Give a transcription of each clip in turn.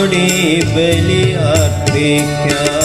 പാടി ബലി അർപ്പിക്കാം.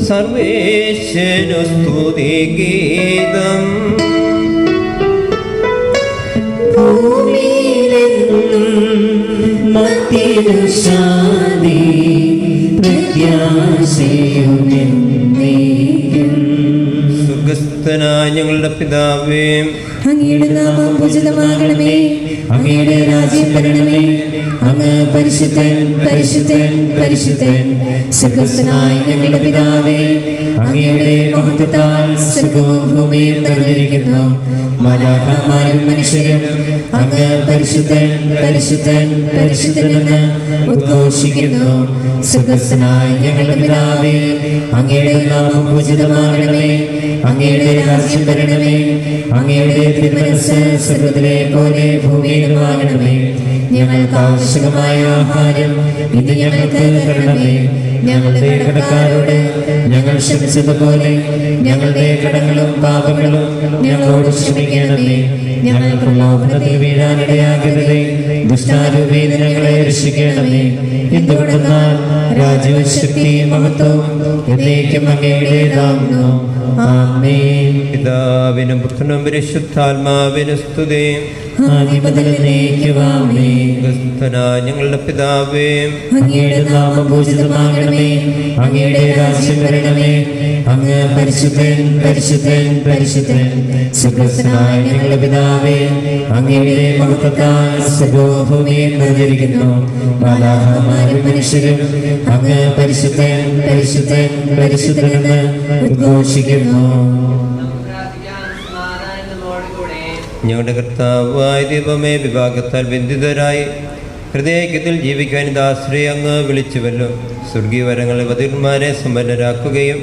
സർവേശ്വരനു സ്തുതിഗീതം. സ്വർഗ്ഗസ്ഥനായ ഞങ്ങളുടെ പിതാവേ, അങ്ങയുടെ നാമം പൂജിതമാകണമേ, അങ്ങയുടെ രാജ്യം വരണമേ, അങ്ങ് പരിശുദ്ധൻ പരിശുദ്ധൻ പരിശുദ്ധൻ. സ്വർഗ്ഗസ്ഥനായ ഞങ്ങളുടെ പിതാവേ, അങ്ങയുടെ മഹത്വത്താൽ സ്വർഗ്ഗവും ഭൂമിയും നിറഞ്ഞിരിക്കുന്നു. മാലാഖമാരും മനുഷ്യരും അങ്ങ് പരിശുദ്ധൻ പരിശുദ്ധൻ പരിശുദ്ധനെന്ന് ഉദ്ഘോഷിക്കുന്നു. സ്വർഗ്ഗസ്ഥനായ ഞങ്ങളുടെ പിതാവേ, അങ്ങയുടെ നാമം പൂജിതമാകണമേ, അങ്ങയുടെ രാജ്യം വരണമേ, അങ്ങയുടെ തിരുമനസ്സ് സ്വർഗ്ഗത്തിലെ പോലെ ഭൂമിയിലുമാകണമേ. ഞങ്ങൾക്ക് ആവശ്യമായ ആഹാരം ഇന്ന് ഞങ്ങൾക്ക് തരണമേ. ഞങ്ങളുടെ കടക്കാരോട് ഞങ്ങൾ ക്ഷമിച്ചതുപോലെ ഞങ്ങളുടെ കടങ്ങളും പാപങ്ങളും ഞങ്ങളോട് ക്ഷമിക്കണമേ. ഞങ്ങൾ പ്രലോഭനത്തിൽ വീഴാനിടയാകരുതേ, ദുഷ്ടാരൂപയിൽ ഞങ്ങളെ രക്ഷിക്കണമേ. എന്തുകൊണ്ടെന്നാൽ രാജ്യവും ശക്തിയും മഹത്വവും എന്നേക്കും അങ്ങയുടേതാകുന്നു. ആമേൻ. പിതാവിനും പുത്രനും പരിശുദ്ധാത്മാവിനും സ്തുതി. ഞങ്ങളുടെ പിതാവേ, അങ്ങയുടെ നാമം പൂജിതമാകണമേ, അങ്ങയുടെ രാജ്യം വരണമേ, അങ്ങ് പരിശുദ്ധൻ പരിശുദ്ധൻ പരിശുദ്ധൻ. സ്വർഗ്ഗസ്ഥനായ ഞങ്ങളുടെ പിതാവേ, അങ്ങയുടെ മഹത്വത്താൽ സ്വർഗ്ഗവും ഭൂമിയും നിറഞ്ഞിരിക്കുന്നു. മാലാഖമാരും മനുഷ്യരും അങ്ങ് പരിശുദ്ധൻ പരിശുദ്ധൻ പരിശുദ്ധനെന്ന് ഉദ്ഘോഷിക്കുന്നു. ഞങ്ങളുടെ കർത്താവായ ദൈവമേ, വിഭാഗത്താൽ ബന്ധിതരായി ഹൃദയത്തിൽ ജീവിക്കാൻ ദാശ്രയ അങ്ങ് വിളിച്ചുവല്ലോ. സ്വർഗീയ വരങ്ങളിൽ വധുന്മാരെ സമ്പന്നരാക്കുകയും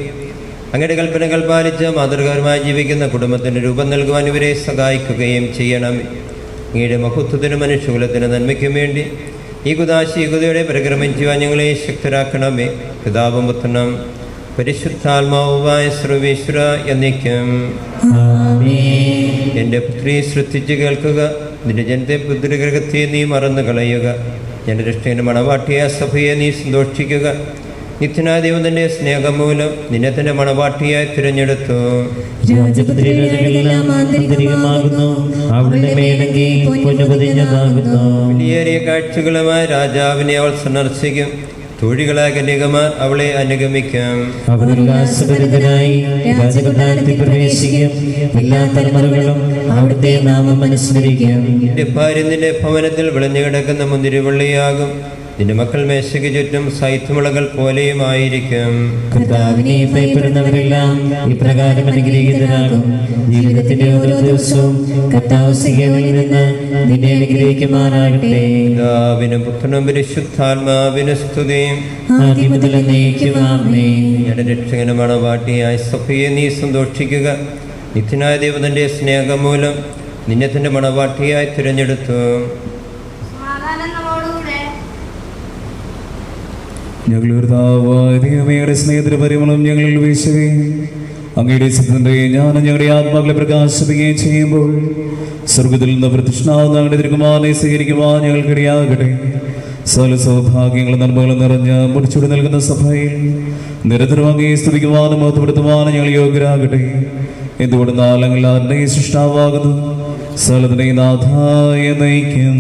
അങ്ങയുടെ കൽപ്പനകൾ പാലിച്ച് മാതൃകാപരമായി ജീവിക്കുന്ന കുടുംബത്തിന് രൂപം നൽകുവാൻ ഇവരെ സഹായിക്കുകയും ചെയ്യണമേ. അങ്ങയുടെ മഹത്വത്തിനും മനുഷ്യകുലത്തിന് നന്മയ്ക്കും വേണ്ടി ഈ കുദാശീകുതയോടെ പരിക്രമിക്കുവാൻ ഞങ്ങളെ ശക്തരാക്കണമേ. പിതാവും പുത്രനും പരിശുദ്ധാത്മാവുമായ സർവേശ്വര എന്നേക്കും. എൻ്റെ പുത്രി ശ്രദ്ധിച്ച് കേൾക്കുക, നിന്റെ ജനത്തെ പുത്രിഗ്രഹത്തെ നീ മറന്നു കളയുക. എൻ്റെ രക്ഷകന്റെ മണവാട്ടിയ സഭയെ നീ സന്തോഷിക്കുക. നിത്യനായ ദൈവം തന്റെ സ്നേഹം മൂലം നിന്നെ തന്റെ മണവാട്ടിയായി തിരഞ്ഞെടുത്തു. വിലയേറിയ കാഴ്ചകളുമായി രാജാവിനെ അവൾ സന്ദർശിക്കും. തൊഴികളായ കന്യകമാർ അവളെ അനുഗമിക്കാം. എല്ലാ തലമുറകളും അവിടുത്തെ നാമം അനുസ്മരിക്കും. നിന്റെ ഭാര്യ നിന്റെ ഭവനത്തിൽ വിളഞ്ഞു കിടക്കുന്ന മുന്തിരിവള്ളിയാകും. നിന്റെ മക്കൾ മേശയ്ക്ക് ചുറ്റും സൈത്തുമുളകൾ പോലെയുമായിരിക്കും. കർത്താവിനെ ഭയപ്പെടുന്നവരെല്ലാം ഇപ്രകാരം അനുഗ്രഹീതരാകും. ജീവിതത്തിന്റെ ഓരോ ദിവസവും കർത്താവ് സിയോനിൽ നിന്ന് നിന്നെ അനുഗ്രഹിക്കുമാറാകട്ടെ. പിതാവിനും പുത്രനും പരിശുദ്ധാത്മാവിനും സ്തുതി. ആദ്യം മുതൽ എന്നേക്കും ആമേൻ. ഞങ്ങളുടെ രക്ഷകനും മണവാട്ടിയായ സഭയെ നീ സന്തോഷിക്കുക. നിത്യനായ ദൈവത്തിന്റെ സ്നേഹം മൂലം നിന്നെ തന്റെ മണവാട്ടിയായി തിരഞ്ഞെടുത്തു. ഞങ്ങളുടെ സ്നേഹത്തിന് പരിമളം ഞങ്ങളിൽ വീശുകയും അങ്ങയുടെ ചിത്രത്തിന്റെ ജ്ഞാനം ഞങ്ങളുടെ ആത്മാക്കളെ പ്രകാശിപ്പിക്കുകയും ചെയ്യുമ്പോൾ സ്വർഗത്തിൽ നിന്ന് പ്രത്യക്ഷനാവുന്ന ഞങ്ങളുടെ തിരുകുമാരനെ സ്വീകരിക്കുവാൻ ഞങ്ങൾക്കിടയാകട്ടെ. സകല സൗഭാഗ്യങ്ങളും നന്മകളും നിറഞ്ഞ് മുടിച്ചൂടി നൽകുന്ന സഭയിൽ നിരന്തരം അങ്ങയെ സ്തുതിക്കുവാനും മഹത്വപ്പെടുത്തുവാനും ഞങ്ങൾ യോഗ്യരാകട്ടെ. എന്തുകൊണ്ട് നാളങ്ങൾ ആരുടെ സൃഷ്ടാവാകുന്നു സകലത്തിനെ നാഥായ നയിക്കും.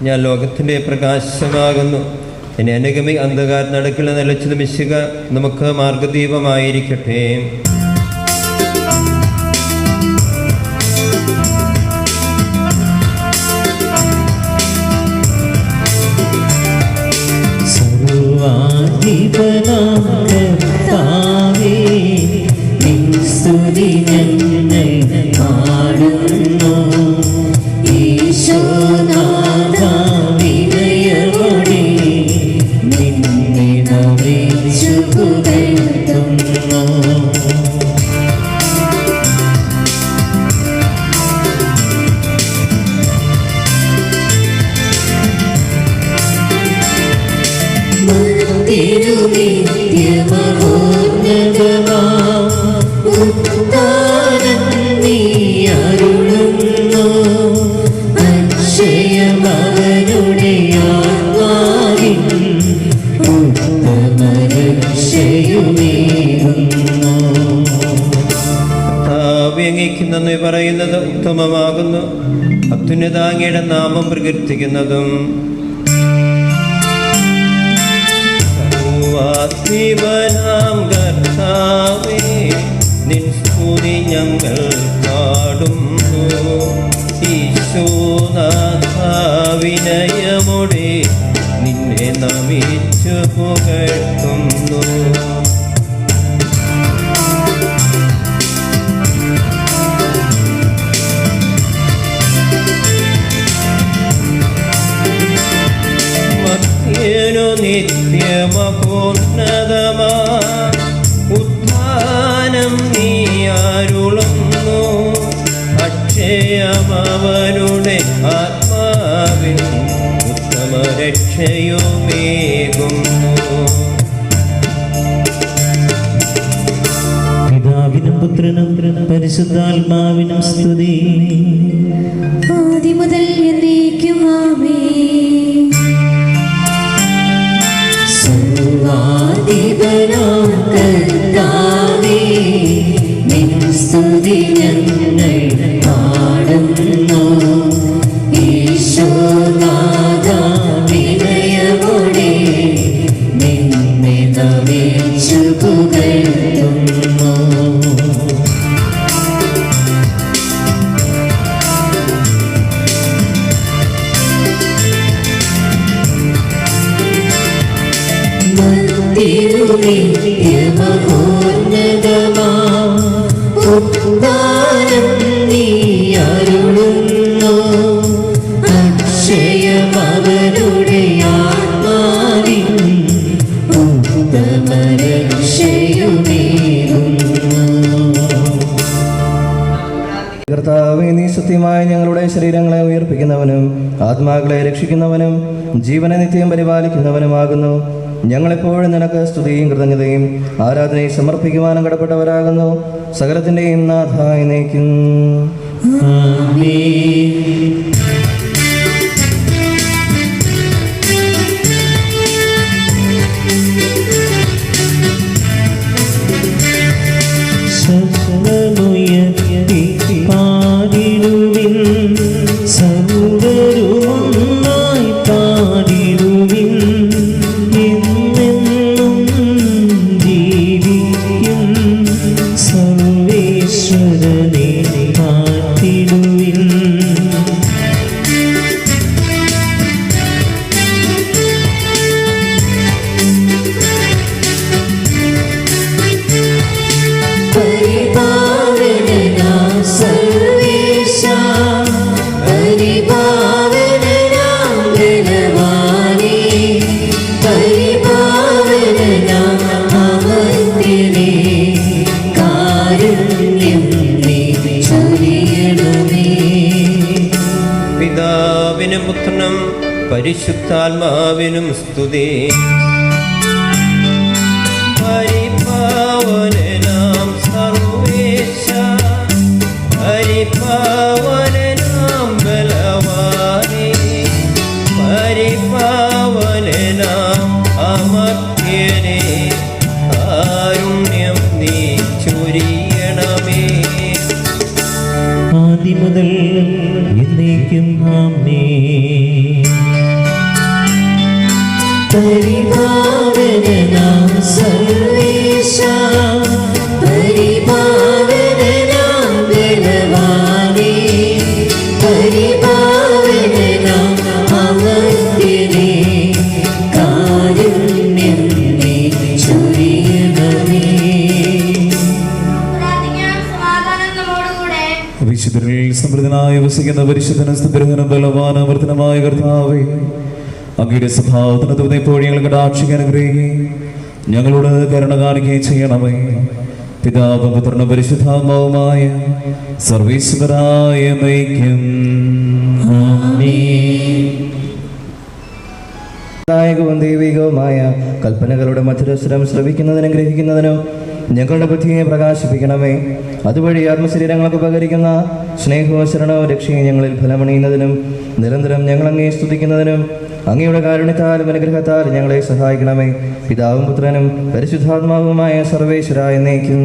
ഞാൻ ലോകത്തിൻ്റെ പ്രകാശമാകുന്നു. എന്നെ അനുഗമി അന്ധകാരം നടക്കില്ല നിലച്ചത് മിശിക നമുക്ക് മാർഗദീപമായിരിക്കട്ടെ. സ്തുതി ഞങ്ങൾ പാടുന്നു. ഈശോനാഥ വിനയമോടെ നിന്നെ നമിച്ചു പുകഴ്ത്തുന്നു. നിത്യമഹോന്നതമാ ഉദ്ധാനം നീ അരുളുന്നു. അക്ഷയമവനുടെ ആത്മാവിൻ ഉത്തമരക്ഷയുമേകുന്നു. നന്ദി പറയുന്നത് ഉത്തമമാകുന്നു. അത്യുന്നതാങ്ങിയുടെ നാമം പ്രകീർത്തിക്കുന്നതും സർവ്വാധിപനാം കർത്താവേ, നിൻ സ്തുതി ഞങ്ങൾ പാടുന്നു. ഈശോനാഥ വിനയമോടെ നിന്നെ നമിച്ചു പുകഴ്ത്തുന്നു. നിത്യമഹോന്നതമാ ഉദ്ധാനം നീ അരുളുന്നു. അക്ഷയമവനുടെ ആത്മാവിൻ ഉത്തമരക്ഷയുമേകുന്നു. പിതാവിനും പുത്രനും പരിശുദ്ധാത്മാവിനും സ്തുതി. ആദിമുതൽ എന്നേക്കും ആമേൻ. സർവ്വാധിപനാം കർത്താവേ, നിൻ സ്തുതി ഞങ്ങൾ പാടുന്നു. ഈശോനാഥ വിനയമോടെ നിന്നെ നമിച്ചു പുകഴ്ത്തുന്നു. നിത്യമഹോന്നതമാ ഉദ്ധാനം നീ അരുളുന്നു. അക്ഷയമവനുടെ ആത്മാവിൻ ഉത്തമരക്ഷയുമേകുന്നു. കർത്താവേ, നീ സത്യമായി ഞങ്ങളുടെ ശരീരങ്ങളെ ഉയർപ്പിക്കുന്നവനും ആത്മാക്കളെ രക്ഷിക്കുന്നവനും ജീവനെ നിത്യം പരിപാലിക്കുന്നവനുമാകുന്നു. ഞങ്ങളെപ്പോഴും നിനക്ക് സ്തുതിയും കൃതജ്ഞതയും ആരാധനയും സമർപ്പിക്കുവാനും കടപ്പെട്ടവരാകുന്നു. സകലത്തിൻ്റെയും നാഥായി നയിക്കും. പാടിടുവിൻ, സർവ്വരുമൊന്നായി പാടിടുവിൻ. എന്നെന്നും ജീവിക്കും സർവേശ്വരനെ പാടി പുത്രനും പരിശുദ്ധാത്മാവിനും സ്തുതി. പരിപാവനനാം സർവേശ, പരിപാവനനാം ബലവാനേ, പരിപാവനനാം അമർത്യനേ, കാരുണ്യം നീ ചൊരിയണമേ. ആദിമുതൽ എന്നേക്കും ആമേൻ. പരിപാവനനാം സർവേശ, പരിപാവനനാം ബലവാനേ, പരിപാവനനാം അമർത്യനേ, കാരുണ്യം നീ ചൊരിയണമേ. വിശുദ്ധരിൽ സമൃദ്ധനായി വസിക്കുന്ന പരിശുദ്ധന സ്തുതിർഹനം ബലവാന വർദ്ധനമായ കർത്താവേ, അങ്ങയുടെ സ്വഭാവത്തിന് എപ്പോഴും ഞങ്ങൾ കടാക്ഷിക്കാൻ അനുഗ്രഹിക്കുകയും ഞങ്ങളോട് കരുണ കാണിക്കുകയും ചെയ്യണമേ. പിതാവും പുത്രനും പരിശുദ്ധാത്മാവുമായ സർവീശ്വരായ നയിക്കും. നായകവും ദൈവികവുമായ കൽപ്പനകളുടെ മധുരസ്വരം ശ്രവിക്കുന്നതിനും ഗ്രഹിക്കുന്നതിനും ഞങ്ങളുടെ ബുദ്ധിയെ പ്രകാശിപ്പിക്കണമേ. അതുവഴി ആത്മശരീരങ്ങൾക്ക് ഉപകരിക്കുന്ന സ്നേഹവും ശരണവും രക്ഷയും ഞങ്ങളിൽ ഫലമണിയുന്നതിനും നിരന്തരം ഞങ്ങൾ അങ്ങേ സ്തുതിക്കുന്നതിനും അങ്ങയുടെ കാരുണ്യത്താലും അനുഗ്രഹത്താലും ഞങ്ങളെ സഹായിക്കണമേ. പിതാവും പുത്രനും പരിശുദ്ധാത്മാവുമായ സർവേശ്വരായ എന്നേക്കും.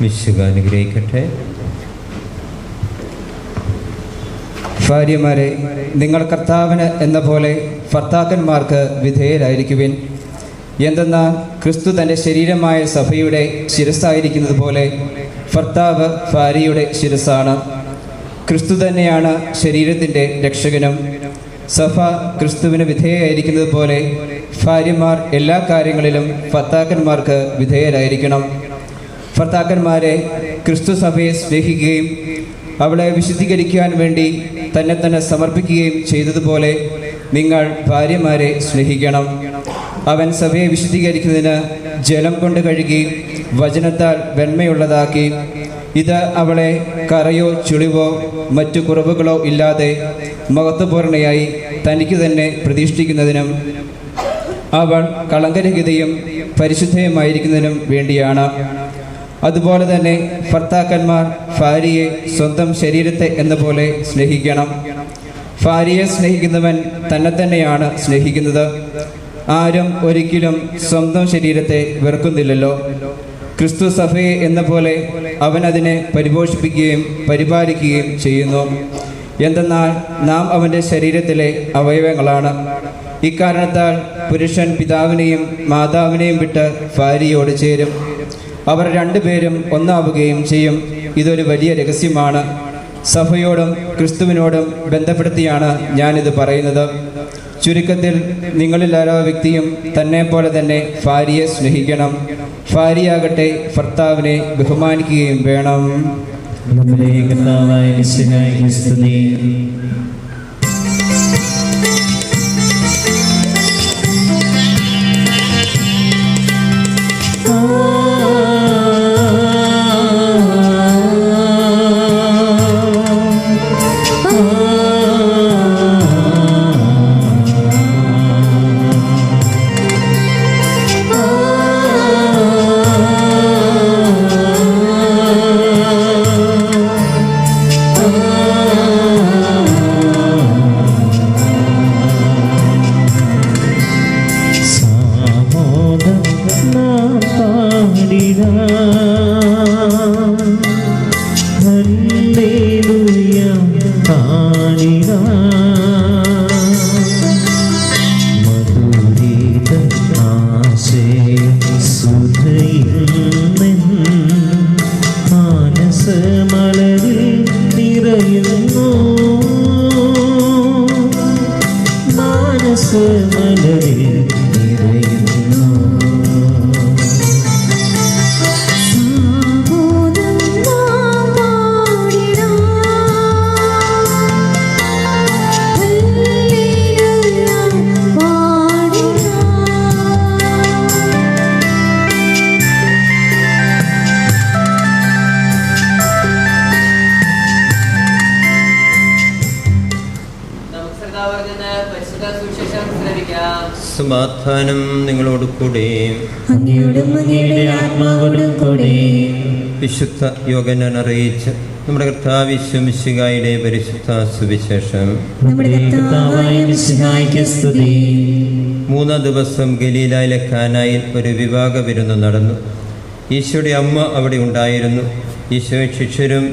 വിശുദ്ധ അനുഗ്രഹിക്കട്ടെ. ഭാര്യമാരെ, നിങ്ങൾ കർത്താവിന് എന്ന പോലെ ഭർത്താക്കന്മാർക്ക് വിധേയരായിരിക്കുവിൻ. എന്തെന്നാൽ ക്രിസ്തു തൻ്റെ ശരീരമായ സഭയുടെ ശിരസ്സായിരിക്കുന്നത് പോലെ ഭർത്താവ് ഭാര്യയുടെ ശിരസ്സാണ്. ക്രിസ്തു തന്നെയാണ് ശരീരത്തിൻ്റെ രക്ഷകനും. സഭ ക്രിസ്തുവിന് വിധേയരായിരിക്കുന്നത് പോലെ ഭാര്യമാർ എല്ലാ കാര്യങ്ങളിലും ഭർത്താക്കന്മാർക്ക് വിധേയരായിരിക്കണം. ഭർത്താക്കന്മാരെ, ക്രിസ്തു സഭയെ സ്നേഹിക്കുകയും അവളെ വിശുദ്ധീകരിക്കാൻ വേണ്ടി തന്നെ തന്നെ സമർപ്പിക്കുകയും ചെയ്തതുപോലെ നിങ്ങൾ ഭാര്യമാരെ സ്നേഹിക്കണം. അവൻ സഭയെ വിശുദ്ധീകരിക്കുന്നതിന് ജലം കൊണ്ട് കഴുകി വചനത്താൽ വെണ്മയുള്ളതാക്കി, ഇത് അവളെ കറയോ ചുളിവോ മറ്റു കുറവുകളോ ഇല്ലാതെ മഹത്വപൂർണയായി തനിക്ക് തന്നെ പ്രതിഷ്ഠിക്കുന്നതിനും അവൾ കളങ്കരഹിതയും പരിശുദ്ധയുമായിരിക്കുന്നതിനും വേണ്ടിയാണ്. അതുപോലെ തന്നെ ഭർത്താക്കന്മാർ ഭാര്യയെ സ്വന്തം ശരീരത്തെ എന്ന പോലെ സ്നേഹിക്കണം. ഭാര്യയെ സ്നേഹിക്കുന്നവൻ തന്നെ തന്നെയാണ് സ്നേഹിക്കുന്നത്. ആരും ഒരിക്കലും സ്വന്തം ശരീരത്തെ വെറുക്കുന്നില്ലല്ലോ. ക്രിസ്തു സഭയെ എന്ന പോലെ അവൻ അതിനെ പരിപോഷിപ്പിക്കുകയും പരിപാലിക്കുകയും ചെയ്യുന്നു. എന്തെന്നാൽ നാം അവൻ്റെ ശരീരത്തിലെ അവയവങ്ങളാണ്. ഇക്കാരണത്താൽ പുരുഷൻ പിതാവിനെയും മാതാവിനെയും വിട്ട് ഭാര്യയോട് ചേരും. അവർ രണ്ടുപേരും ഒന്നാവുകയും ചെയ്യും. ഇതൊരു വലിയ രഹസ്യമാണ്. സഭയോടും ക്രിസ്തുവിനോടും ബന്ധപ്പെടുത്തിയാണ് ഞാനിത് പറയുന്നത്. ചുരുക്കത്തിൽ, നിങ്ങളിൽ ഓരോ വ്യക്തിയും തന്നെ പോലെ തന്നെ ഭാര്യയെ സ്നേഹിക്കണം. ഭാര്യയാകട്ടെ ഭർത്താവിനെ ബഹുമാനിക്കുകയും വേണം. നമ്മുടെ കർത്താവായ മിശിഹായ്ക്ക് സ്തുതി. സമാധാനം നിങ്ങളോട് കൂടെ. അങ്ങയോടും അങ്ങയുടെ ആത്മാവോടും കൂടെ. വിശുദ്ധ യോഹന്നാൻ അറിയിച്ച നമ്മുടെ കർത്താവ് യേശു മിശിഹായുടെ പരിശുദ്ധ സുവിശേഷം. നമ്മുടെ കർത്താവായ മിശിഹായ്ക്ക് സ്തുതി. 3 ദിവസം ഗലീലയിലെ കാനായിൽ ഒരു വിവാഹ വിരുന്ന് നടന്നു. ഈശോയുടെ അമ്മ അവിടെ ഉണ്ടായിരുന്നു. ഈശോയും ശിഷ്യരും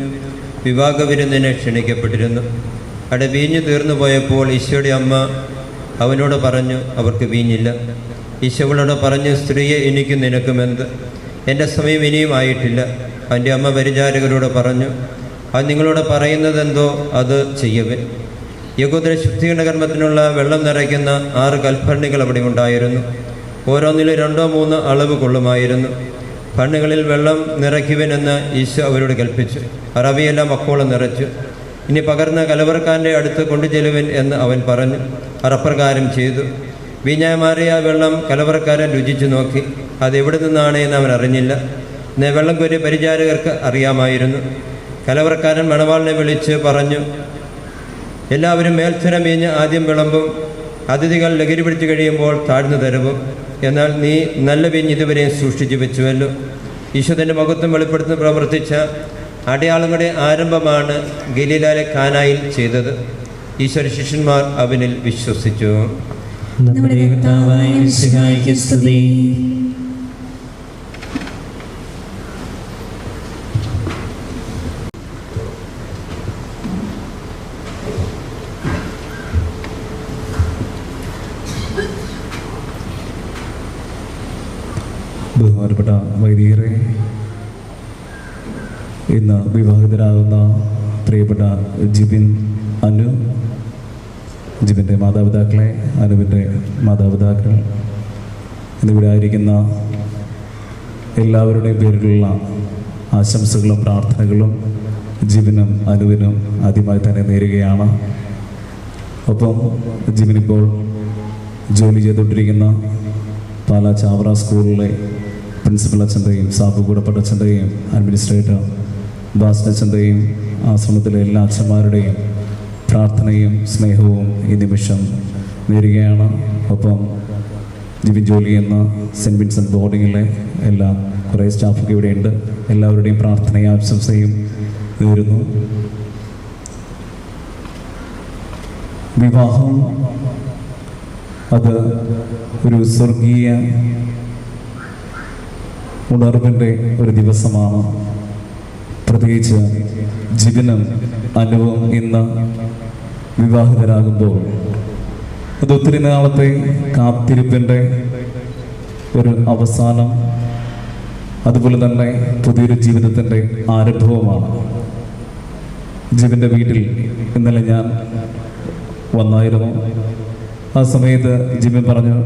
വിവാഹ വിരുന്നിനെ ക്ഷണിക്കപ്പെട്ടിരുന്നു. അവിടെ വീഞ്ഞു തീർന്നു പോയപ്പോൾ ഈശോയുടെ അമ്മ അവനോട് പറഞ്ഞു, അവർക്ക് വീഞ്ഞില്ല. ഈശോ അവളോട് പറഞ്ഞു, സ്ത്രീയെ, എനിക്കും നിനക്കുമെന്ത്? എൻ്റെ സമയം ഇനിയും ആയിട്ടില്ല. അവൻ്റെ അമ്മ പരിചാരകരോട് പറഞ്ഞു, അത് നിങ്ങളോട് പറയുന്നതെന്തോ അത് ചെയ്യവൻ. യഹൂദ ശുദ്ധീകരണ കർമ്മത്തിനുള്ള വെള്ളം നിറയ്ക്കുന്ന 6 കൽഭരണികൾ അവിടെ ഉണ്ടായിരുന്നു. ഓരോന്നിലും 2-3 അളവ് കൊള്ളുമായിരുന്നു. ഭരണികളിൽ വെള്ളം നിറയ്ക്കുവനെന്ന് ഈശോ അവരോട് കൽപ്പിച്ചു. അവയെല്ലാം അക്കോളം നിറച്ചു. ഇനി പകർന്ന കലവറക്കാരൻ്റെ അടുത്ത് കൊണ്ടുചെല്ലുവൻ എന്ന് അവൻ പറഞ്ഞു. അപ്രകാരം ചെയ്തു. വീഞ്ഞായി മാറിയ വെള്ളം കലവറക്കാരൻ രുചിച്ചു നോക്കി. അത് എവിടെ നിന്നാണ് എന്ന് അവൻ അറിഞ്ഞില്ല. വെള്ളം കോരിയ പരിചാരകർക്ക് അറിയാമായിരുന്നു. കലവറക്കാരൻ മണവാളിനെ വിളിച്ച് പറഞ്ഞു, എല്ലാവരും മേൽത്തരം വീഞ്ഞ് ആദ്യം വിളമ്പും, അതിഥികൾ ലഹരി പിടിച്ചു കഴിയുമ്പോൾ താഴ്ന്നു തരവും. എന്നാൽ നീ നല്ല വീഞ്ഞ് ഇതുവരെ സൂക്ഷിച്ചു വെച്ചുവല്ലോ. ഈശോയുടെ മഹത്വം വെളിപ്പെടുത്തുന്ന പ്രവർത്തിച്ച അടയാളങ്ങളുടെ ആരംഭമാണ് ഗലീലയിലെ കാനായിൽ ചെയ്തത്. ഈശ്വര ശിഷ്യന്മാർ അവനിൽ വിശ്വസിച്ചു. നമ്മുടെ കർത്താവായ മിശിഹായ്ക്ക് സ്തുതി. ബഹുമാനപ്പെട്ട വൈദികരെ, ഇന്ന് വിവാഹിതരാകുന്ന പ്രിയപ്പെട്ട ജിബിൻ, അനു, ജിബിൻ്റെ മാതാപിതാക്കളെ, അനുവിൻ്റെ മാതാപിതാക്കൾ, എന്നിവിടെ ആയിരിക്കുന്ന എല്ലാവരുടെയും പേരിലുള്ള ആശംസകളും പ്രാർത്ഥനകളും ജിബിനും അനുവിനും ആദ്യമായി തന്നെ നേരുകയാണ്. ഒപ്പം ജിബിനിപ്പോൾ ജോലി ചെയ്തുകൊണ്ടിരിക്കുന്ന പാലാ ചാവറ സ്കൂളിലെ പ്രിൻസിപ്പൽ അച്ഛൻ്റെയും സാബു കൂടപ്പട്ടച്ഛൻ്റെയും അഡ്മിനിസ്ട്രേറ്റർ ബാസ്റ്റച്ഛൻ്റെയും ആശ്രമത്തിലെ എല്ലാ അച്ഛന്മാരുടെയും പ്രാർത്ഥനയും സ്നേഹവും ഈ നിമിഷം നേരുകയാണ്. ഒപ്പം ജിബിൻ ജോലി ചെയ്യുന്ന സെൻറ്റ് വിൻസെൻ്റ് ബോർഡിങ്ങിലെ എല്ലാ കുറേ സ്റ്റാഫൊക്കെ ഇവിടെയുണ്ട്. എല്ലാവരുടെയും പ്രാർത്ഥനയും ആശംസയും നേരുന്നു. വിവാഹം അത് ഒരു സ്വർഗീയ ഉണർവിൻ്റെ ഒരു ദിവസമാണ്. പ്രത്യേകിച്ച് ജിബിനും അനുവും ഇന്ന് വിവാഹിതരാകുമ്പോൾ അത് ഒത്തിരി നാളത്തെ കാത്തിരിപ്പിൻ്റെ ഒരു അവസാനം, അതുപോലെ തന്നെ പുതിയൊരു ജീവിതത്തിൻ്റെ ആരംഭവുമാണ്. ജിബിൻ്റെ വീട്ടിൽ ഇന്നലെ ഞാൻ വന്നായിരുന്നു. ആ സമയത്ത് ജിബിൻ പറഞ്ഞു,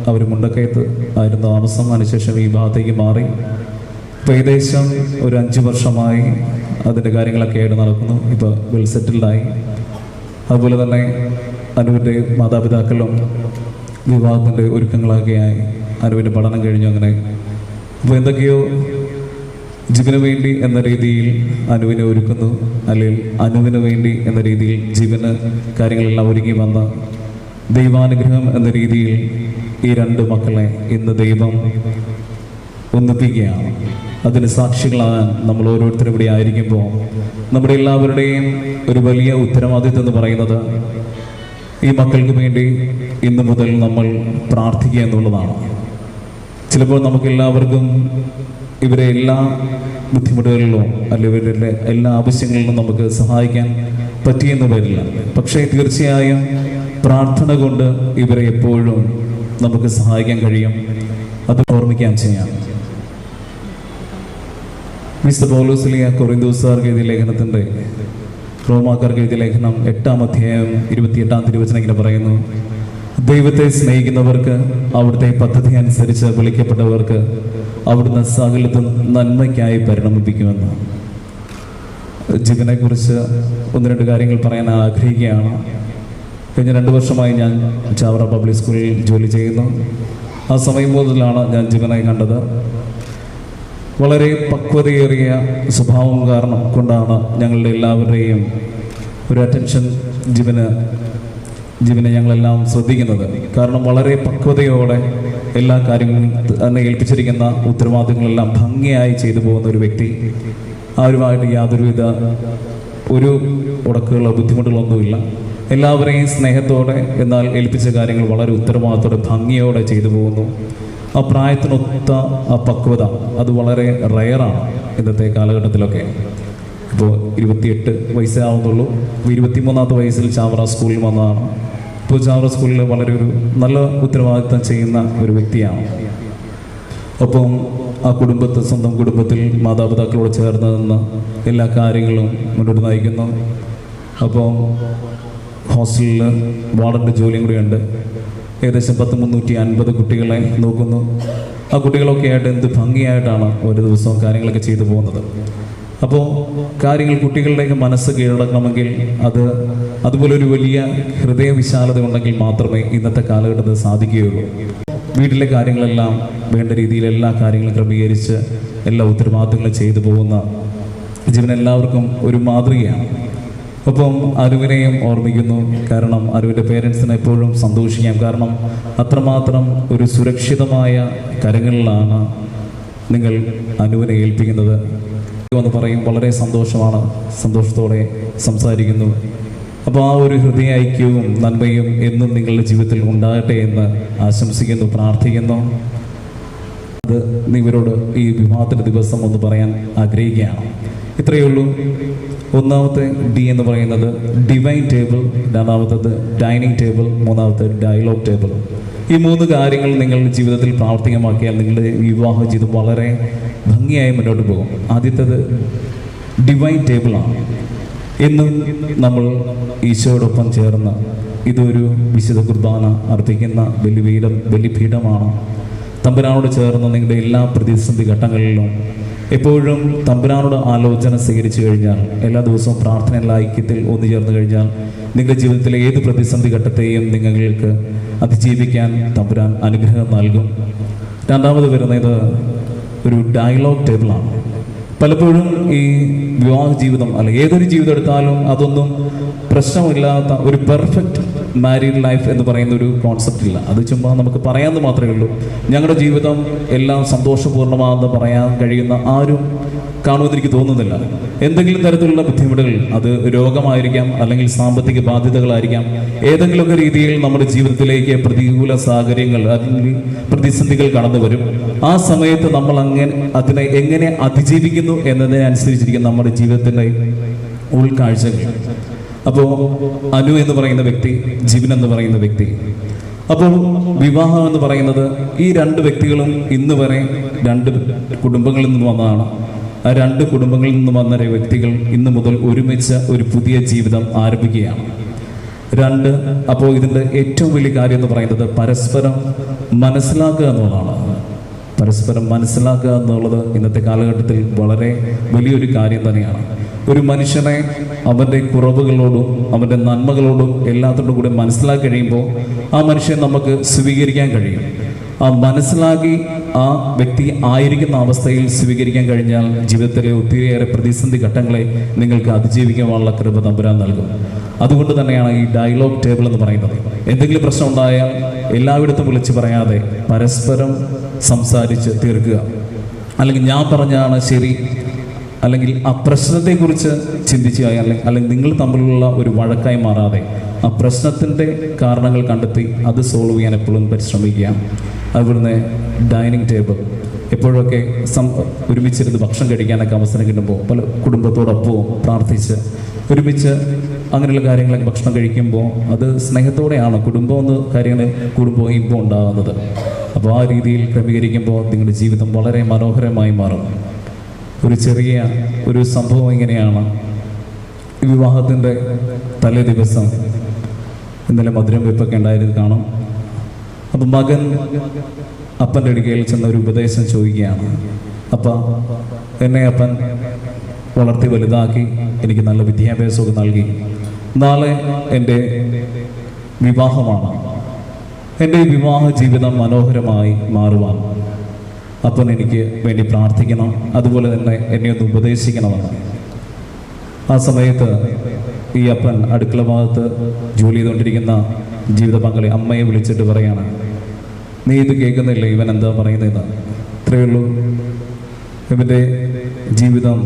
അവർ മുണ്ടക്കയത്ത് ആയിരുന്നു താമസം. അതിനുശേഷം ഈ ഭാഗത്തേക്ക് മാറി. ഇപ്പോൾ ഏകദേശം ഒരു 5 വർഷമായി അതിൻ്റെ കാര്യങ്ങളൊക്കെ ആയിട്ട് നടക്കുന്നു. ഇപ്പോൾ വെൽ സെറ്റിൽഡായി. അതുപോലെ തന്നെ അനുവിൻ്റെ മാതാപിതാക്കളും വിവാഹത്തിൻ്റെ ഒരുക്കങ്ങളൊക്കെയായി. അനുവിൻ്റെ പഠനം കഴിഞ്ഞു. അങ്ങനെ അപ്പോൾ എന്തൊക്കെയോ ജിബിന് വേണ്ടി എന്ന രീതിയിൽ അനുവിനെ ഒരുക്കുന്നു, അല്ലെങ്കിൽ അനുവിന് വേണ്ടി എന്ന രീതിയിൽ ജിബിന് കാര്യങ്ങളെല്ലാം ഒരുങ്ങി വന്ന ദൈവാനുഗ്രഹം എന്ന രീതിയിൽ ഈ 2 മക്കളെ ഇന്ന് ദൈവം ഒന്നിപ്പിക്കുകയാണ്. അതിന് സാക്ഷികളാകാൻ നമ്മൾ ഓരോരുത്തരും ഇവിടെ ആയിരിക്കുമ്പോൾ നമ്മുടെ എല്ലാവരുടെയും ഒരു വലിയ ഉത്തരവാദിത്വം എന്ന് പറയുന്നത് ഈ മക്കൾക്ക് വേണ്ടി ഇന്നു മുതൽ നമ്മൾ പ്രാർത്ഥിക്കുക എന്നുള്ളതാണ്. ചിലപ്പോൾ നമുക്കെല്ലാവർക്കും ഇവരെ എല്ലാ ബുദ്ധിമുട്ടുകളിലോ അല്ലെങ്കിൽ ഇവരുടെ എല്ലാ ആവശ്യങ്ങളിലും നമുക്ക് സഹായിക്കാൻ പറ്റിയെന്ന് വരില്ല. പക്ഷേ തീർച്ചയായും പ്രാർത്ഥന കൊണ്ട് ഇവരെ എപ്പോഴും നമുക്ക് സഹായിക്കാൻ കഴിയും. അത് ഓർമ്മിക്കാൻ ചെയ്യാം. മിസ്റ്റർ പൗലോസ് കൊറിന്തോസുകാർക്ക് എഴുതിയ ലേഖനത്തിൻ്റെ റോമാക്കാർക്ക് എഴുതിയ ലേഖനം 8-ാം അധ്യായം 28-ാം തിരുവചനം ഇങ്ങനെ പറയുന്നു, ദൈവത്തെ സ്നേഹിക്കുന്നവർക്ക് അവിടുത്തെ പദ്ധതി അനുസരിച്ച് വിളിക്കപ്പെട്ടവർക്ക് അവിടുന്ന് സകലത്തും നന്മയ്ക്കായി പരിണമിപ്പിക്കുമെന്ന്. ജിബിനെ കുറിച്ച് 1-2 കാര്യങ്ങൾ പറയാൻ ആഗ്രഹിക്കുകയാണ്. കഴിഞ്ഞ 2 വർഷമായി ഞാൻ ചാവറ പബ്ലിക് സ്കൂളിൽ ജോലി ചെയ്യുന്നു. ആ സമയം മുതലാണ് ഞാൻ ജിബിനെ കണ്ടത്. വളരെ പക്വതയേറിയ സ്വഭാവം കൊണ്ടാണ് ഞങ്ങളുടെ എല്ലാവരുടെയും ഒരു അറ്റൻഷൻ ജിബിന് ജീവനെ ഞങ്ങളെല്ലാം ശ്രദ്ധിക്കുന്നത്. കാരണം വളരെ പക്വതയോടെ എല്ലാ കാര്യങ്ങളും തന്നെ ഏൽപ്പിച്ചിരിക്കുന്ന ഉത്തരവാദിത്തങ്ങളെല്ലാം ഭംഗിയായി ചെയ്തു പോകുന്ന ഒരു വ്യക്തി. ആരുമായിട്ട് യാതൊരുവിധ ഒരു ഉടക്കുകളോ ബുദ്ധിമുട്ടുകളൊന്നുമില്ല. എല്ലാവരെയും സ്നേഹത്തോടെ എന്നാൽ ഏൽപ്പിച്ച കാര്യങ്ങൾ വളരെ ഉത്തരവാദിത്തോടെ ഭംഗിയോടെ ചെയ്തു പോകുന്നു. ആ പ്രായത്തിനൊത്ത ആ പക്വത അത് വളരെ റയറാണ് ഇന്നത്തെ കാലഘട്ടത്തിലൊക്കെ. ഇപ്പോൾ 28 വയസ്സേ ആവുന്നുള്ളൂ. 23ാമത്തെ വയസ്സിൽ ചാവറ സ്കൂളിൽ വന്നതാണ്. ഇപ്പോൾ ചാവറ സ്കൂളിൽ വളരെ ഒരു നല്ല ഉത്തരവാദിത്തം ചെയ്യുന്ന ഒരു വ്യക്തിയാണ്. ഒപ്പം ആ കുടുംബത്തിൽ, സ്വന്തം കുടുംബത്തിൽ മാതാപിതാക്കളോട് ചേർന്ന് നിന്ന് എല്ലാ കാര്യങ്ങളും മുന്നോട്ട് നയിക്കുന്നു. അപ്പോൾ ഹോസ്റ്റലിൽ വാർഡൻ്റെ ജോലിയും കൂടിയുണ്ട്. ഏകദേശം 350 കുട്ടികളെ നോക്കുന്നു. ആ കുട്ടികളൊക്കെ ആയിട്ട് എന്ത് ഭംഗിയായിട്ടാണ് ഓരോ ദിവസവും കാര്യങ്ങളൊക്കെ ചെയ്തു പോകുന്നത്. അപ്പോൾ കാര്യങ്ങൾ കുട്ടികളുടെയൊക്കെ മനസ്സ് കീഴടക്കണമെങ്കിൽ അതുപോലെ ഒരു വലിയ ഹൃദയവിശാലത ഉണ്ടെങ്കിൽ മാത്രമേ ഇന്നത്തെ കാലഘട്ടത്തിൽ സാധിക്കുകയുള്ളൂ. വീട്ടിലെ കാര്യങ്ങളെല്ലാം വേണ്ട രീതിയിൽ എല്ലാ കാര്യങ്ങളും ക്രമീകരിച്ച് എല്ലാ ഉത്തരവാദിത്തങ്ങളും ചെയ്തു പോകുന്ന ജീവനെല്ലാവർക്കും ഒരു മാതൃകയാണ്. ഒപ്പം അരുവിനെയും ഓർമ്മിക്കുന്നു. കാരണം അരുവിൻ്റെ പേരൻസിനെ എപ്പോഴും സന്തോഷിക്കാം. കാരണം അത്രമാത്രം ഒരു സുരക്ഷിതമായ കരങ്ങളിലാണ് നിങ്ങൾ അനുവിനെ ഏൽപ്പിക്കുന്നത് എന്ന് പറയും. വളരെ സന്തോഷമാണ്, സന്തോഷത്തോടെ സംസാരിക്കുന്നു. അപ്പോൾ ആ ഒരു ഹൃദയ ഐക്യവും നന്മയും എന്നും നിങ്ങളുടെ ജീവിതത്തിൽ ഉണ്ടാകട്ടെ എന്ന് ആശംസിക്കുന്നു, പ്രാർത്ഥിക്കുന്നു. അത് ഇവരോട് ഈ വിവാഹത്തിൻ്റെ ദിവസം ഒന്ന് പറയാൻ ആഗ്രഹിക്കുകയാണ്. ഇത്രയേ ഉള്ളൂ. ഒന്നാമത്തെ ഡി എന്ന് പറയുന്നത് ഡിവൈൻ ടേബിൾ, രണ്ടാമത്തത് ഡൈനിങ് ടേബിൾ, മൂന്നാമത്തെ ഡയലോഗ് ടേബിൾ. ഈ 3 കാര്യങ്ങൾ നിങ്ങളുടെ ജീവിതത്തിൽ പ്രാവർത്തികമാക്കിയാൽ നിങ്ങളുടെ വിവാഹ ജീവിതം വളരെ ഭംഗിയായി മുന്നോട്ട് പോകും. ആദ്യത്തേത് ഡിവൈൻ ടേബിളാണ്. എന്നും നമ്മൾ ഈശോയോടൊപ്പം ചേർന്ന് ഇതൊരു വിശുദ്ധ കുർബാന അർപ്പിക്കുന്ന ബലിപീഠമാണ്. തമ്പുരാനോട് ചേർന്ന് നിങ്ങളുടെ എല്ലാ പ്രതിസന്ധി ഘട്ടങ്ങളിലും എപ്പോഴും തമ്പുരാനോട് ആലോചന സ്വീകരിച്ചു കഴിഞ്ഞാൽ, എല്ലാ ദിവസവും പ്രാർത്ഥനയുള്ള ഐക്യത്തിൽ ഒന്നുചേർന്ന് കഴിഞ്ഞാൽ നിങ്ങളുടെ ജീവിതത്തിലെ ഏത് പ്രതിസന്ധി ഘട്ടത്തെയും നിങ്ങൾക്ക് അതിജീവിക്കാൻ തമ്പുരാൻ അനുഗ്രഹം നൽകും. രണ്ടാമത് വരുന്നത് ഒരു ഡയലോഗ് ടേബിളാണ്. പലപ്പോഴും ഈ വിവാഹ ജീവിതം അല്ല ഏതൊരു ജീവിതം എടുത്താലും അതൊന്നും പ്രശ്നമില്ലാത്ത ഒരു പെർഫെക്റ്റ് മാരീഡ് ലൈഫ് എന്ന് പറയുന്ന ഒരു കോൺസെപ്റ്റ് ഇല്ല. അത് ചുമ്മാ നമുക്ക് പറയാമെന്ന് മാത്രമേ ഉള്ളൂ. ഞങ്ങളുടെ ജീവിതം എല്ലാം സന്തോഷപൂർണ്ണമാണെന്ന് പറയാൻ കഴിയുന്ന ആരും കാണുമെന്ന് എനിക്ക് തോന്നുന്നില്ല. എന്തെങ്കിലും തരത്തിലുള്ള ബുദ്ധിമുട്ടുകൾ, അത് രോഗമായിരിക്കാം, അല്ലെങ്കിൽ സാമ്പത്തിക ബാധ്യതകളായിരിക്കാം, ഏതെങ്കിലുമൊക്കെ രീതിയിൽ നമ്മുടെ ജീവിതത്തിലേക്ക് പ്രതികൂല സാഹചര്യങ്ങൾ അല്ലെങ്കിൽ പ്രതിസന്ധികൾ കടന്നു വരും. ആ സമയത്ത് നമ്മൾ അതിനെ എങ്ങനെ അതിജീവിക്കുന്നു എന്നതിനെ അനുസരിച്ചിരിക്കും നമ്മുടെ ജീവിതത്തിൻ്റെ ഉൾക്കാഴ്ചകൾ. അപ്പോൾ അനു എന്ന് പറയുന്ന വ്യക്തി, ജിബിൻ എന്ന് പറയുന്ന വ്യക്തി. അപ്പോൾ വിവാഹം എന്ന് പറയുന്നത് ഈ 2 വ്യക്തികളും ഇന്ന് വരെ 2 കുടുംബങ്ങളിൽ നിന്ന് വന്നതാണ്. ആ 2 കുടുംബങ്ങളിൽ നിന്ന് വന്ന വ്യക്തികൾ ഇന്ന് മുതൽ ഒരുമിച്ച് ഒരു പുതിയ ജീവിതം ആരംഭിക്കുകയാണ്. 2 അപ്പോൾ ഇതിൻ്റെ ഏറ്റവും വലിയ കാര്യം എന്ന് പറയുന്നത് പരസ്പരം മനസ്സിലാക്കുക എന്നുള്ളതാണ്. പരസ്പരം മനസ്സിലാക്കുക എന്നുള്ളത് ഇന്നത്തെ കാലഘട്ടത്തിൽ വളരെ വലിയൊരു കാര്യം തന്നെയാണ്. ഒരു മനുഷ്യനെ അവൻ്റെ കുറവുകളോടും അവൻ്റെ നന്മകളോടും എല്ലാത്തോടും കൂടെ മനസ്സിലാക്കി കഴിയുമ്പോൾ ആ മനുഷ്യനെ നമുക്ക് സ്വീകരിക്കാൻ കഴിയും. ആ മനസ്സിലാക്കി ആ വ്യക്തി ആയിരിക്കുന്ന അവസ്ഥയിൽ സ്വീകരിക്കാൻ കഴിഞ്ഞാൽ ജീവിതത്തിലെ ഒത്തിരിയേറെ പ്രതിസന്ധി ഘട്ടങ്ങളെ നിങ്ങൾക്ക് അതിജീവിക്കാനുള്ള കൃപ തമ്പുരാൻ നൽകും. അതുകൊണ്ട് തന്നെയാണ് ഈ ഡയലോഗ് ടേബിൾ എന്ന് പറയുന്നത്. എന്തെങ്കിലും പ്രശ്നം ഉണ്ടായാൽ എല്ലായിടത്തും വിളിച്ച് പറയാതെ പരസ്പരം സംസാരിച്ച് തീർക്കുക. അല്ലെങ്കിൽ ഞാൻ പറഞ്ഞാണ് ശരി, അല്ലെങ്കിൽ ആ പ്രശ്നത്തെക്കുറിച്ച് ചിന്തിച്ച് അല്ലെങ്കിൽ നിങ്ങൾ തമ്മിലുള്ള ഒരു വഴക്കായി മാറാതെ ആ പ്രശ്നത്തിൻ്റെ കാരണങ്ങൾ കണ്ടെത്തി അത് സോൾവ് ചെയ്യാൻ എപ്പോഴും പരിശ്രമിക്കുക. അതുപോലെ ഡൈനിങ് ടേബിൾ എപ്പോഴൊക്കെ ഒരുമിച്ചിരുന്ന് ഭക്ഷണം കഴിക്കാനൊക്കെ അവസരം കിട്ടുമ്പോൾ പല കുടുംബത്തോടൊപ്പവും പ്രാർത്ഥിച്ച് ഒരുമിച്ച് അങ്ങനെയുള്ള കാര്യങ്ങളൊക്കെ ഭക്ഷണം കഴിക്കുമ്പോൾ അത് സ്നേഹത്തോടെയാണ് കുടുംബം എന്ന് കാര്യങ്ങൾ കൂടുമ്പോൾ ഇമ്പം ഉണ്ടാകുന്നത്. അപ്പോൾ ആ രീതിയിൽ ക്രമീകരിക്കുമ്പോൾ നിങ്ങളുടെ ജീവിതം വളരെ മനോഹരമായി മാറും. ഒരു ചെറിയ ഒരു സംഭവം ഇങ്ങനെയാണ്. വിവാഹത്തിൻ്റെ തലേ ദിവസം ഇന്നലെ മധുരം വെപ്പൊക്കെ ഉണ്ടായത് കാണും. അപ്പം മകൻ അപ്പൻ്റെ അടുക്കൽ ചെന്ന ഒരു ഉപദേശം ചോദിക്കുകയാണ്. എന്നെ അപ്പൻ വളർത്തി വലുതാക്കി എനിക്ക് നല്ല വിദ്യാഭ്യാസമൊക്കെ നൽകി. നാളെ എൻ്റെ വിവാഹമാണ്. എൻ്റെ വിവാഹ ജീവിതം മനോഹരമായി മാറുവാൻ അപ്പൻ എനിക്ക് വേണ്ടി പ്രാർത്ഥിക്കണം, അതുപോലെ തന്നെ എന്നെ ഒന്ന് ഉപദേശിക്കണമെന്ന്. ആ സമയത്ത് ഈ അപ്പൻ അടുക്കള ഭാഗത്ത് ജോലി ചെയ്തുകൊണ്ടിരിക്കുന്ന ജീവിത പങ്കാളി അമ്മയെ വിളിച്ചിട്ട് പറയാണ്, നീ ഇത് കേൾക്കുന്നില്ല, ഇവൻ എന്താ പറയുന്നതെന്ന്. ഇത്രയേ ഉള്ളൂ. ഇവൻ്റെ ജീവിതം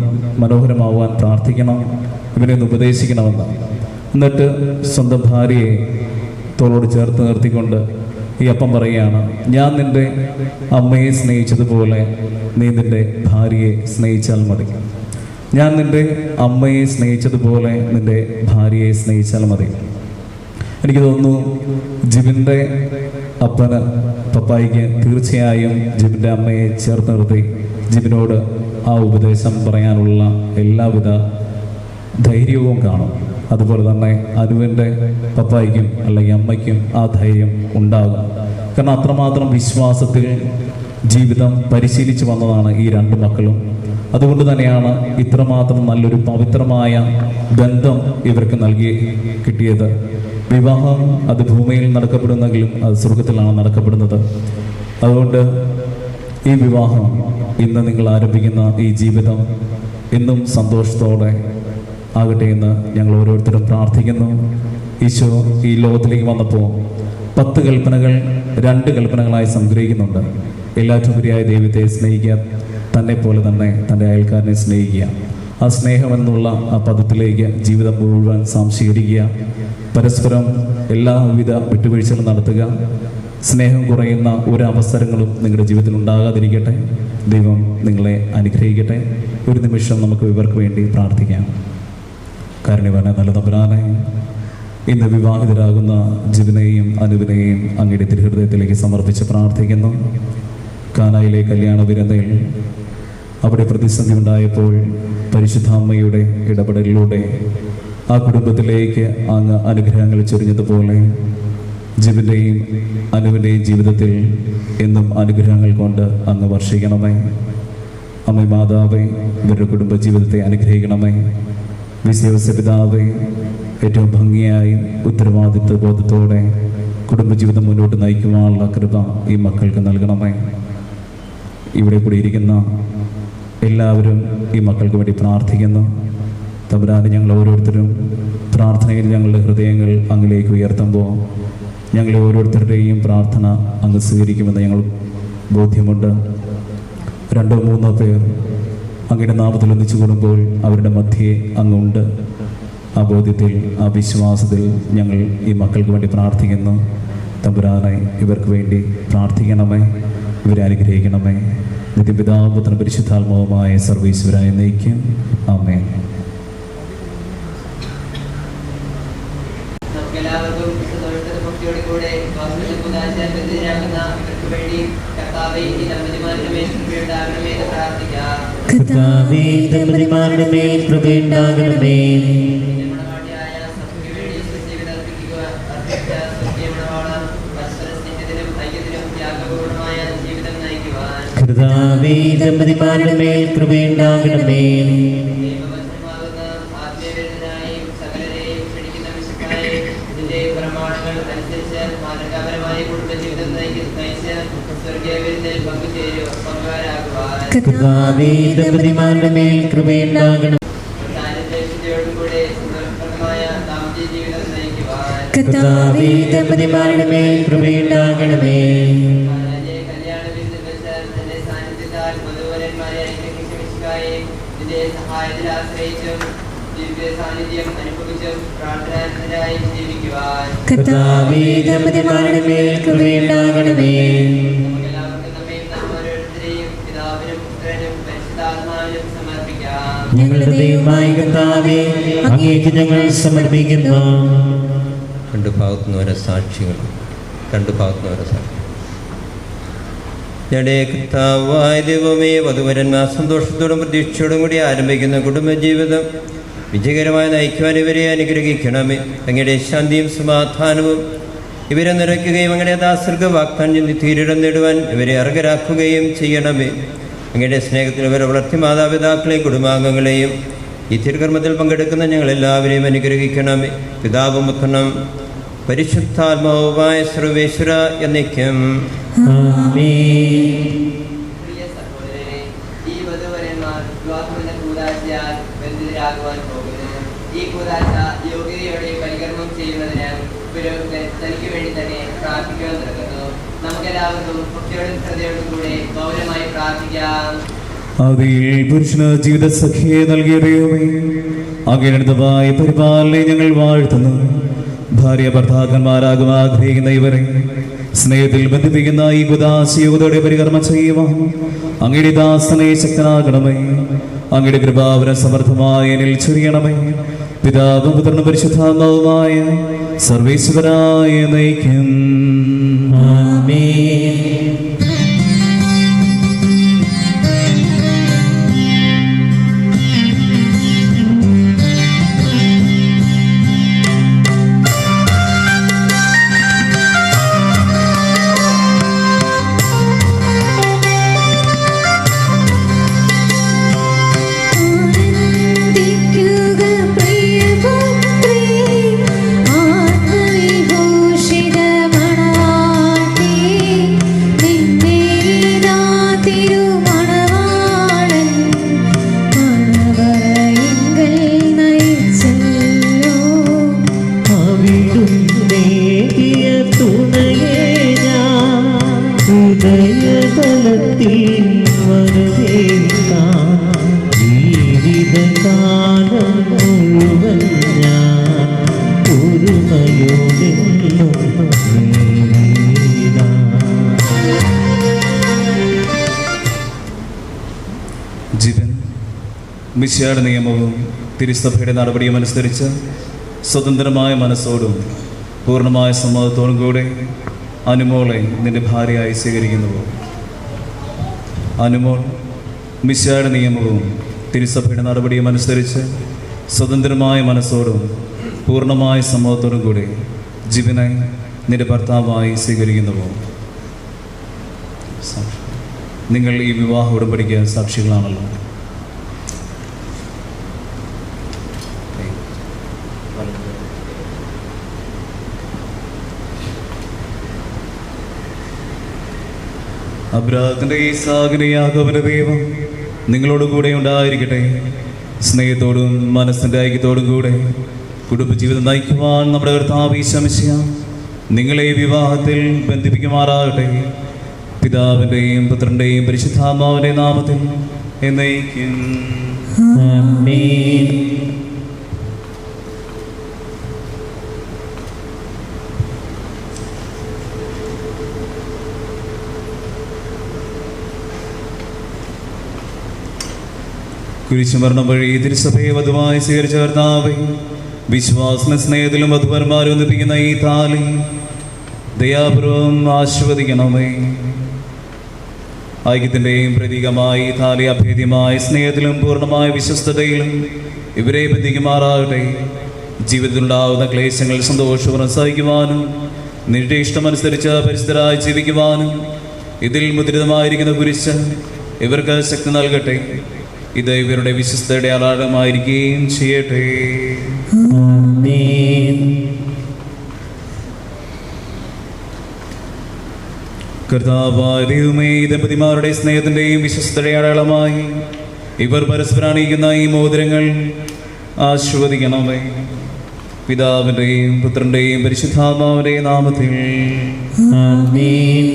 മനോഹരമാവാൻ പ്രാർത്ഥിക്കണം, ഇവനെ ഒന്ന് ഉപദേശിക്കണമെന്ന്. എന്നിട്ട് സ്വന്തം ഭാര്യയെ തോളോട് ചേർത്ത് നിർത്തിക്കൊണ്ട് ഈ അപ്പം പറയുകയാണ്, ഞാൻ നിൻ്റെ അമ്മയെ സ്നേഹിച്ചതുപോലെ നീ നിൻ്റെ ഭാര്യയെ സ്നേഹിച്ചാൽ മതി. ഞാൻ നിൻ്റെ അമ്മയെ സ്നേഹിച്ചതുപോലെ നിൻ്റെ ഭാര്യയെ സ്നേഹിച്ചാൽ മതി. എനിക്ക് തോന്നുന്നു ജിബിൻ്റെ അപ്പന് പപ്പായിക്ക് തീർച്ചയായും ജിബിൻ്റെ അമ്മയെ ചേർത്ത് നിർത്തി ജിബിനോട് ആ ഉപദേശം പറയാനുള്ള എല്ലാവിധ ധൈര്യവും കാണും. അതുപോലെ തന്നെ അനുവിൻ്റെ പപ്പായിക്കും അല്ലെങ്കിൽ അമ്മയ്ക്കും ആ ധൈര്യം ഉണ്ടാകും. കാരണം അത്രമാത്രം വിശ്വാസത്തിൽ ജീവിതം പരിശീലിച്ചു വന്നതാണ് ഈ രണ്ട് മക്കളും. അതുകൊണ്ട് തന്നെയാണ് ഇത്രമാത്രം നല്ലൊരു പവിത്രമായ ബന്ധം ഇവർക്ക് നൽകി കിട്ടിയത്. വിവാഹം അത് ഭൂമിയിൽ നടക്കപ്പെടുന്നെങ്കിലും അത് സ്വർഗത്തിലാണ് നടക്കപ്പെടുന്നത്. അതുകൊണ്ട് ഈ വിവാഹം, ഇന്ന് നിങ്ങൾ ആരംഭിക്കുന്ന ഈ ജീവിതം ഇന്നും സന്തോഷത്തോടെ ആകട്ടെ എന്ന് ഞങ്ങൾ ഓരോരുത്തരും പ്രാർത്ഥിക്കുന്നു. ഈശോ ഈ ലോകത്തിലേക്ക് വന്നപ്പോൾ 10 കൽപ്പനകൾ 2 കൽപ്പനകളായി സംഗ്രഹിക്കുന്നുണ്ട്. എല്ലാറ്റുപരിയായ ദൈവത്തെ സ്നേഹിക്കുക, തന്നെ പോലെ തന്നെ തൻ്റെ അയൽക്കാരനെ സ്നേഹിക്കുക. ആ സ്നേഹമെന്നുള്ള ആ പദത്തിലേക്ക് ജീവിതം മുഴുവൻ സംശീകരിക്കുക. പരസ്പരം എല്ലാവിധ വിട്ടുവീഴ്ചകളും നടത്തുക. സ്നേഹം കുറയുന്ന ഒരവസരങ്ങളും നിങ്ങളുടെ ജീവിതത്തിൽ ഉണ്ടാകാതിരിക്കട്ടെ. ദൈവം നിങ്ങളെ അനുഗ്രഹിക്കട്ടെ. ഒരു നിമിഷം നമുക്ക് ഇവർക്ക് വേണ്ടി പ്രാർത്ഥിക്കാം. കാരുണ്യവാനായ നല്ല തമ്പുരാനെ, ഇന്ന് വിവാഹിതരാകുന്ന ജിബിനെയും അനുവിനെയും അങ്ങയുടെ തിരുഹൃദയത്തിലേക്ക് സമർപ്പിച്ച് പ്രാർത്ഥിക്കുന്നു. കാനായിലെ കല്യാണ വിരുന്നയിൽ അവിടെ പ്രതിസന്ധി ഉണ്ടായപ്പോൾ പരിശുദ്ധാമ്മയുടെ ഇടപെടലിലൂടെ ആ കുടുംബത്തിലേക്ക് അങ്ങ് അനുഗ്രഹങ്ങൾ ചൊരിഞ്ഞതുപോലെ ജിബിൻ്റെയും അനുവിൻ്റെയും ജീവിതത്തിൽ എന്നും അനുഗ്രഹങ്ങൾ കൊണ്ട് അങ്ങ് വർഷിക്കണമേ. അമ്മ മാതാവേ, ഇവരുടെ കുടുംബ ജീവിതത്തെ അനുഗ്രഹിക്കണമേ. വിശ്വാസ പിതാവേ, ഏറ്റവും ഭംഗിയായി ഉത്തരവാദിത്വ ബോധത്തോടെ കുടുംബജീവിതം മുന്നോട്ട് നയിക്കുവാനുള്ള കൃപ ഈ മക്കൾക്ക് നൽകണമേ. ഇവിടെ കൂടിയിരിക്കുന്ന എല്ലാവരും ഈ മക്കൾക്ക് വേണ്ടി പ്രാർത്ഥിക്കുന്നു. തമ്പുരാനെ, ഞങ്ങൾ ഓരോരുത്തരും പ്രാർത്ഥനയിൽ ഞങ്ങളുടെ ഹൃദയങ്ങൾ അങ്ങിലേക്ക് ഉയർത്തുമ്പോൾ ഞങ്ങളെ ഓരോരുത്തരുടെയും പ്രാർത്ഥന അങ്ങ് സ്വീകരിക്കുമെന്ന് ഞങ്ങൾ ബോധ്യമുണ്ട്. 2-3 പേർ അങ്ങയുടെ നാമത്തിൽ ഒന്നിച്ചു കൂടുമ്പോൾ അവരുടെ മധ്യേ അങ്ങുണ്ട്. ആ ബോധ്യത്തിൽ, ആ വിശ്വാസത്തിൽ ഞങ്ങൾ ഈ മക്കൾക്ക് വേണ്ടി പ്രാർത്ഥിക്കുന്നു. തമ്പുരാനെ, ഇവർക്ക് വേണ്ടി പ്രാർത്ഥിക്കണമേ, ഇവരെ അനുഗ്രഹിക്കണമേ. നിത്യപിതാവും പുത്രനും പരിശുദ്ധാത്മാവുമായ സർവീശ്വരായ നയിക്കും. ആമേൻ. കർത്താവേ, ദമ്പതിമാരുടെ മേൽ കൃപയുണ്ടാകണമേ. കർത്താവേ, ദമ്പതിമാരുടെ മേൽ കൃപയുണ്ടാകണമേ. കർത്താവേ, ദമ്പതിമാരുടെ മേൽ കൃപയുണ്ടാകണം. കർത്താവേ, ദമ്പതിമാരുടെ മേൽ കൃപയുണ്ടാകണമേ. കർത്താവേ, ദമ്പതിമാരുടെ മേൽ കൃപയുണ്ടാകണമേ. ഞങ്ങളുടെ ദൈവമായ കർത്താവേ, അങ്ങേക്ക് ഞങ്ങൾ സമർപ്പിക്കുന്നു. രണ്ട് ഭാഗത്തുനിന്ന് ഓരോ സാക്ഷികൾ. ഞങ്ങളുടെ കർത്താവായ ദൈവമേ, വധുവരന്മാർ സന്തോഷത്തോടും പ്രതീക്ഷയോടും കൂടി ആരംഭിക്കുന്ന കുടുംബജീവിതം വിജയകരമായി നയിക്കുവാൻ ഇവരെ അനുഗ്രഹിക്കണമേ. അങ്ങയുടെ ശാന്തിയും സമാധാനവും ഇവരെ നിറയ്ക്കുകയും അങ്ങയുടെ ദാസർക്ക് വാഗ്ദാനം തീരിടം നേടുവാൻ ഇവരെ അർഹരാക്കുകയും ചെയ്യണമേ. അങ്ങയുടെ സ്നേഹത്തിൽ ഇവരെ വളർത്തി മാതാപിതാക്കളെയും കുടുംബാംഗങ്ങളെയും ഈ തിരുകർമ്മത്തിൽ പങ്കെടുക്കുന്ന ഞങ്ങളെല്ലാവരെയും അനുഗ്രഹിക്കണമേ. പിതാവും പുത്രനും പരിശുദ്ധാത്മാവുമായ സർവേശ്വര എന്നേക്കും. ഈ വധുവരന്മാർ വിവാഹമെന്ന കൂടാശയാൽ ബന്ധിതരാകുവാൻ പോകുന്നു. ഈ കൂതാശ യോഗ്യതയോടെ പരികർമ്മം ചെയ്യുന്നതിന് പുരോഹിതൻ തനിക്ക് വേണ്ടി തന്നെ പ്രാർത്ഥിക്കുവാൻ തുടങ്ങുന്നു. നമുക്കെല്ലാവർക്കും ഭക്തിയോടും ശ്രദ്ധയോടും കൂടെ മൗനമായി പ്രാർത്ഥിക്കാം. അതിൽ പുരുഷന് ജീവിത സഖിയെ നൽകിയ ദൈവമേ, അങ്ങേടത്തമായ പരിപാലനെ ഞങ്ങൾ വാഴ്ത്തുന്നു. ഭാര്യ ഭർത്താക്കന്മാരാകും ആഗ്രഹിക്കുന്ന ഇവരെ സ്നേഹത്തിൽ ബന്ധിപ്പിക്കുന്ന ഈ കുദാശയോടെ പരികർമ്മം ചെയ്യുവാൻ അങ്ങയുടെ ദാസനെ ശക്തനാകണമേ. അങ്ങയുടെ കൃപാവരം സമർത്ഥമായ എന്നിൽ ചൊരിയണമേ. പിതാവും പുത്രനും പരിശുദ്ധാത്മാവുമായ സർവേശ്വരായ നയിക്കും. ആമേൻ. ജീവൻ മിശിഹായുടെ നിയമവും തിരുസഭയുടെ നടപടിയും അനുസരിച്ച് സ്വതന്ത്രമായ മനസ്സോടും പൂർണ്ണമായ സമ്മതത്തോടും കൂടെ അനുമോളെ നിന്റെ ഭാര്യയായി സ്വീകരിക്കുന്നുവോ? അനുമോൾ മിശിഹായുടെ നിയമവും തിരുസഭയുടെ നടപടിയും അനുസരിച്ച് സ്വതന്ത്രമായ മനസ്സോടും പൂർണ്ണമായ സമ്മതത്തോടും കൂടെ ജീവനെ നിന്റെ ഭർത്താവായി സ്വീകരിക്കുന്നുവോ? നിങ്ങൾ ഈ വിവാഹ ഉടമ്പടിക്ക് സാക്ഷികളാണല്ലോ. അബ്രാഹത്തിന്റെ ഈസാക്കിന്റെ യാക്കോബിന്റെ ദൈവം നിങ്ങളോട് കൂടെ ഉണ്ടായിരിക്കട്ടെ. സ്നേഹത്തോടും മനസ്സിന്റെ ഐക്യത്തോടും കൂടെ കുടുംബജീവിതം നയിക്കുവാൻ നമ്മുടെ കർത്താവ് ഈശോ മിശിഹാ നിങ്ങളെ വിവാഹത്തിൽ ബന്ധിപ്പിക്കുമാറാകട്ടെ. പിതാവിൻ്റെയും പുത്രൻ്റെയും പരിശുദ്ധാത്മാവിൻ്റെയും നാമത്തിൽ എന്നേക്കും. ആമേൻ. കുരിശുമരണം വഴി തിരുസഭയെ വധുവായി സ്വീകരിച്ച കർത്താവേ, വിശ്വാസ സ്നേഹത്തിലും വധുവന്മാരെ ഒന്നിപ്പിക്കുന്ന ഈ താലി ദയാപൂർവം ആശീർവദിക്കണമേ. ഐക്യത്തിൻ്റെയും പ്രതീകമായി താലി അഭേദ്യമായ സ്നേഹത്തിലും പൂർണ്ണമായ വിശ്വസ്തതയിലും ഇവരെ ബന്ധിക്കുമാറാകട്ടെ. ജീവിതത്തിലുണ്ടാകുന്ന ക്ലേശങ്ങൾ സന്തോഷപൂർണ്ണം സഹിക്കുവാനും നിന്റെ ഇഷ്ടമനുസരിച്ച് പരിശുദ്ധരായി ജീവിക്കുവാനും ഇതിൽ മുദ്രിതമായിരിക്കുന്ന കുരിശ് ഇവർക്ക് ശക്തി നൽകട്ടെ. ഇത് ഇവരുടെ വിശ്വസ്തയുടെ അടയാളമായിരിക്കുകയും ചെയ്യട്ടെ. ആമേൻ. കർത്താവായ ദൈവമേ, ഈ ദമ്പതിമാരുടെ സ്നേഹത്തിൻ്റെയും വിശ്വസ്തയുടെ അടയാളമായി ഇവർ പരസ്പരം അണിയിക്കുന്ന ഈ മോതിരങ്ങൾ ആശീർവദിക്കണമേ. പിതാവിൻ്റെയും പുത്രൻ്റെയും പരിശുദ്ധാത്മാവിൻ്റെയും നാമത്തിൽ ആമേൻ.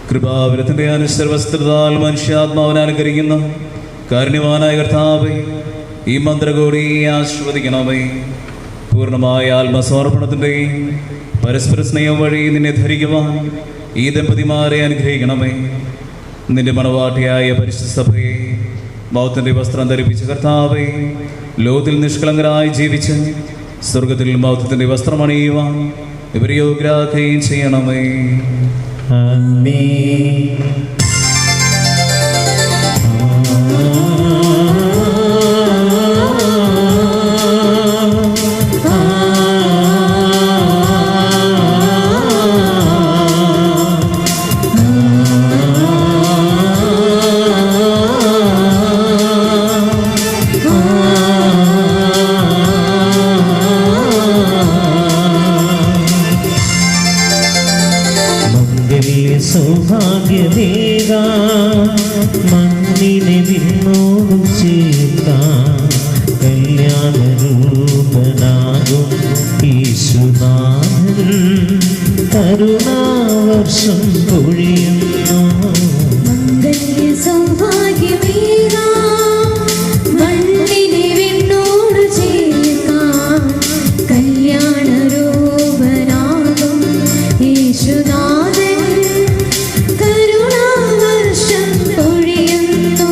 കൃപാവരത്തിൻ്റെ അനുസർവസ്ത്രതാൽ മനുഷ്യാത്മാവിനെ അലങ്കരിക്കുന്ന കാരുണ്യവാനായ കർത്താവേ, ഈ മന്ത്രകോടി ആശീർവദിക്കണമേ. പൂർണ്ണമായ ആത്മസമർപ്പണത്തിൻ്റെയും പരസ്പര സ്നേഹം വഴി നിന്നെ ധരിക്കുവാൻ ഈ ദമ്പതിമാരെ അനുഗ്രഹിക്കണമേ. നിന്റെ മണവാട്ടിയായ പരിശുദ്ധ സഭയെ മൗത്തിൻ്റെ വസ്ത്രം ധരിപ്പിച്ച കർത്താവേ, ലോകത്തിൽ നിഷ്കളങ്കരായി ജീവിച്ച് സ്വർഗത്തിൽ മൗത്തത്തിൻ്റെ വസ്ത്രം അണിയുവാൻ ഇവരെ യോഗ്യരാക്കുകയും ചെയ്യണമേ. ആമേൻ. സൗഭാഗ്യദേവ മണ്ണിനെ വിണ്ണോടും കരുണാവർഷം പൊഴിയുന്നു. മംഗല്യ സൗഭാഗ്യമേകാം മണ്ണിനെ വിണ്ണോട് ചേർക്കാം. കല്യാണരൂപനാകും യേശുനാഥൻ കരുണാവർഷം പൊഴിയുന്നു.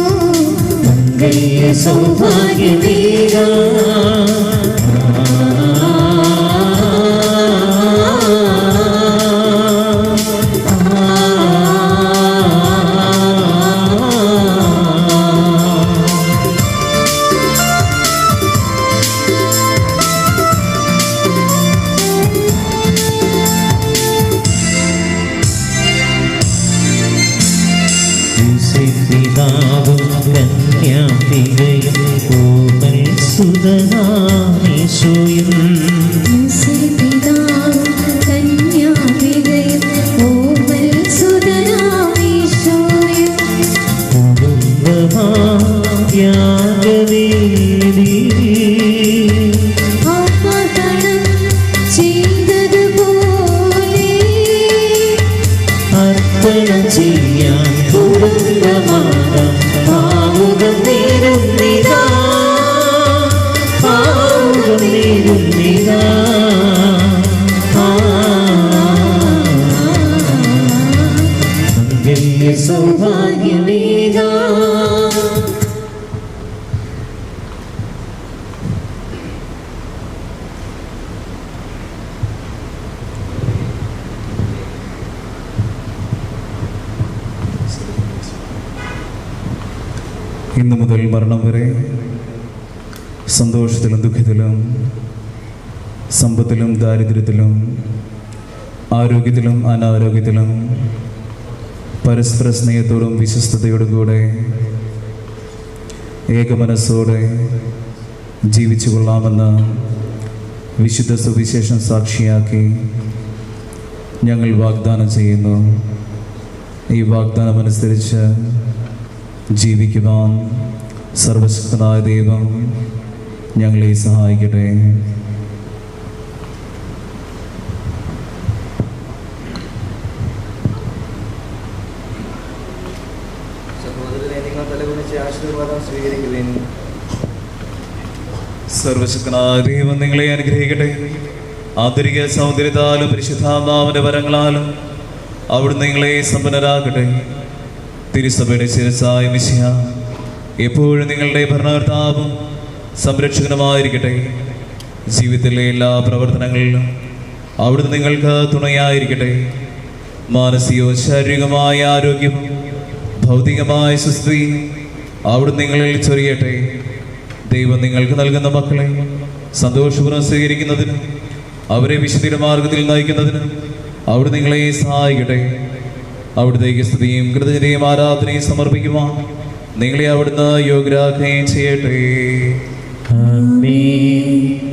മംഗല്യ സൗഭാഗ്യമേകാം പിതാവും കന്യാംബികയും കോമൽ സുതനാമീശോയും പിതാവും കന്യാംബികയും കോമൽ സുതനാമീശോയും കുടുംബമായാഗവേദി അപകടം ചെയ്തതുപോലെ അർപ്പണം ചെയ്യാൻ കുടുംബമാകാം. പാവുകം നേരുന്നിതാ, പാവുകം നേരുന്നിതാ. മംഗല്യ സൗഭാഗ്യമേകാം ഇന്നു മുതൽ മരണം വരെ സന്തോഷത്തിലും ദുഃഖത്തിലും സമ്പത്തിലും ദാരിദ്ര്യത്തിലും ആരോഗ്യത്തിലും അനാരോഗ്യത്തിലും പരസ്പര സ്നേഹത്തോടും വിശ്വസ്തയോടും കൂടെ ഏകമനസ്സോടെ ജീവിച്ചു കൊള്ളാമെന്ന് വിശുദ്ധ സുവിശേഷം സാക്ഷിയാക്കി ഞങ്ങൾ വാഗ്ദാനം ചെയ്യുന്നു. ഈ വാഗ്ദാനമനുസരിച്ച് ജീവിക്കുവാൻ സർവശക്തനായ ദൈവം ഞങ്ങളെ സഹായിക്കട്ടെ. സഹോദരനെ നിങ്ങൾ തലകുനിച്ച് ആശീർവാദം സ്വീകരിക്കുവിൻ. സർവശക്തനായ ദൈവം നിങ്ങളെ അനുഗ്രഹിക്കട്ടെ. ആന്തരിക സൗന്ദര്യത്താലും പരിശുദ്ധാത്മാവിന്റെ വരങ്ങളാലും അവിടുന്ന് നിങ്ങളെ സമ്പന്നരാകട്ടെ. തിരുസഭയുടെ ശിരസ്സായ മിശിഹ എപ്പോഴും നിങ്ങളുടെ ഭരണകർത്താവും സംരക്ഷകനുമായിരിക്കട്ടെ. ജീവിതത്തിലെ എല്ലാ പ്രവർത്തനങ്ങളിലും അവിടുന്ന് നിങ്ങൾക്ക് തുണയായിരിക്കട്ടെ. മാനസികവും ശാരീരികമായ ആരോഗ്യവും ഭൗതികമായ സുസ്ഥിതിയും അവിടുന്ന് നിങ്ങളിൽ ചൊരിയട്ടെ. ദൈവം നിങ്ങൾക്ക് നൽകുന്ന മക്കളെ സന്തോഷപൂർവ്വം സ്വീകരിക്കുന്നതിന് അവരെ വിശുദ്ധ മാർഗത്തിൽ നയിക്കുന്നതിന് അവിടെ നിങ്ങളെ സഹായിക്കട്ടെ. അവിടുത്തേക്ക് സ്തുതിയും കൃതജ്ഞതയും ആരാധനയും സമർപ്പിക്കുവാൻ നിങ്ങളെ അവിടുന്ന് യോഗ്യരാക്കുകയും ചെയ്യട്ടെ. ആമേൻ.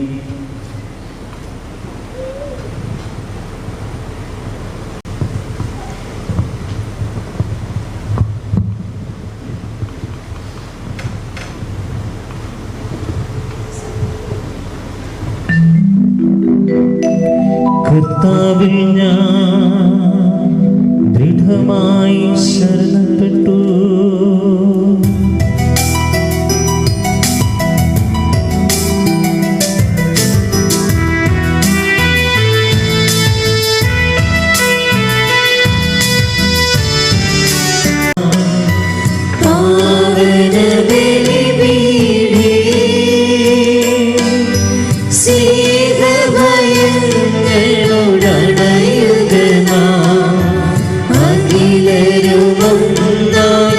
കർത്താവിൽ ഞാൻ ദൃഢമായി ശരണപ്പെട്ടു. അഖിലരുമൊന്നായി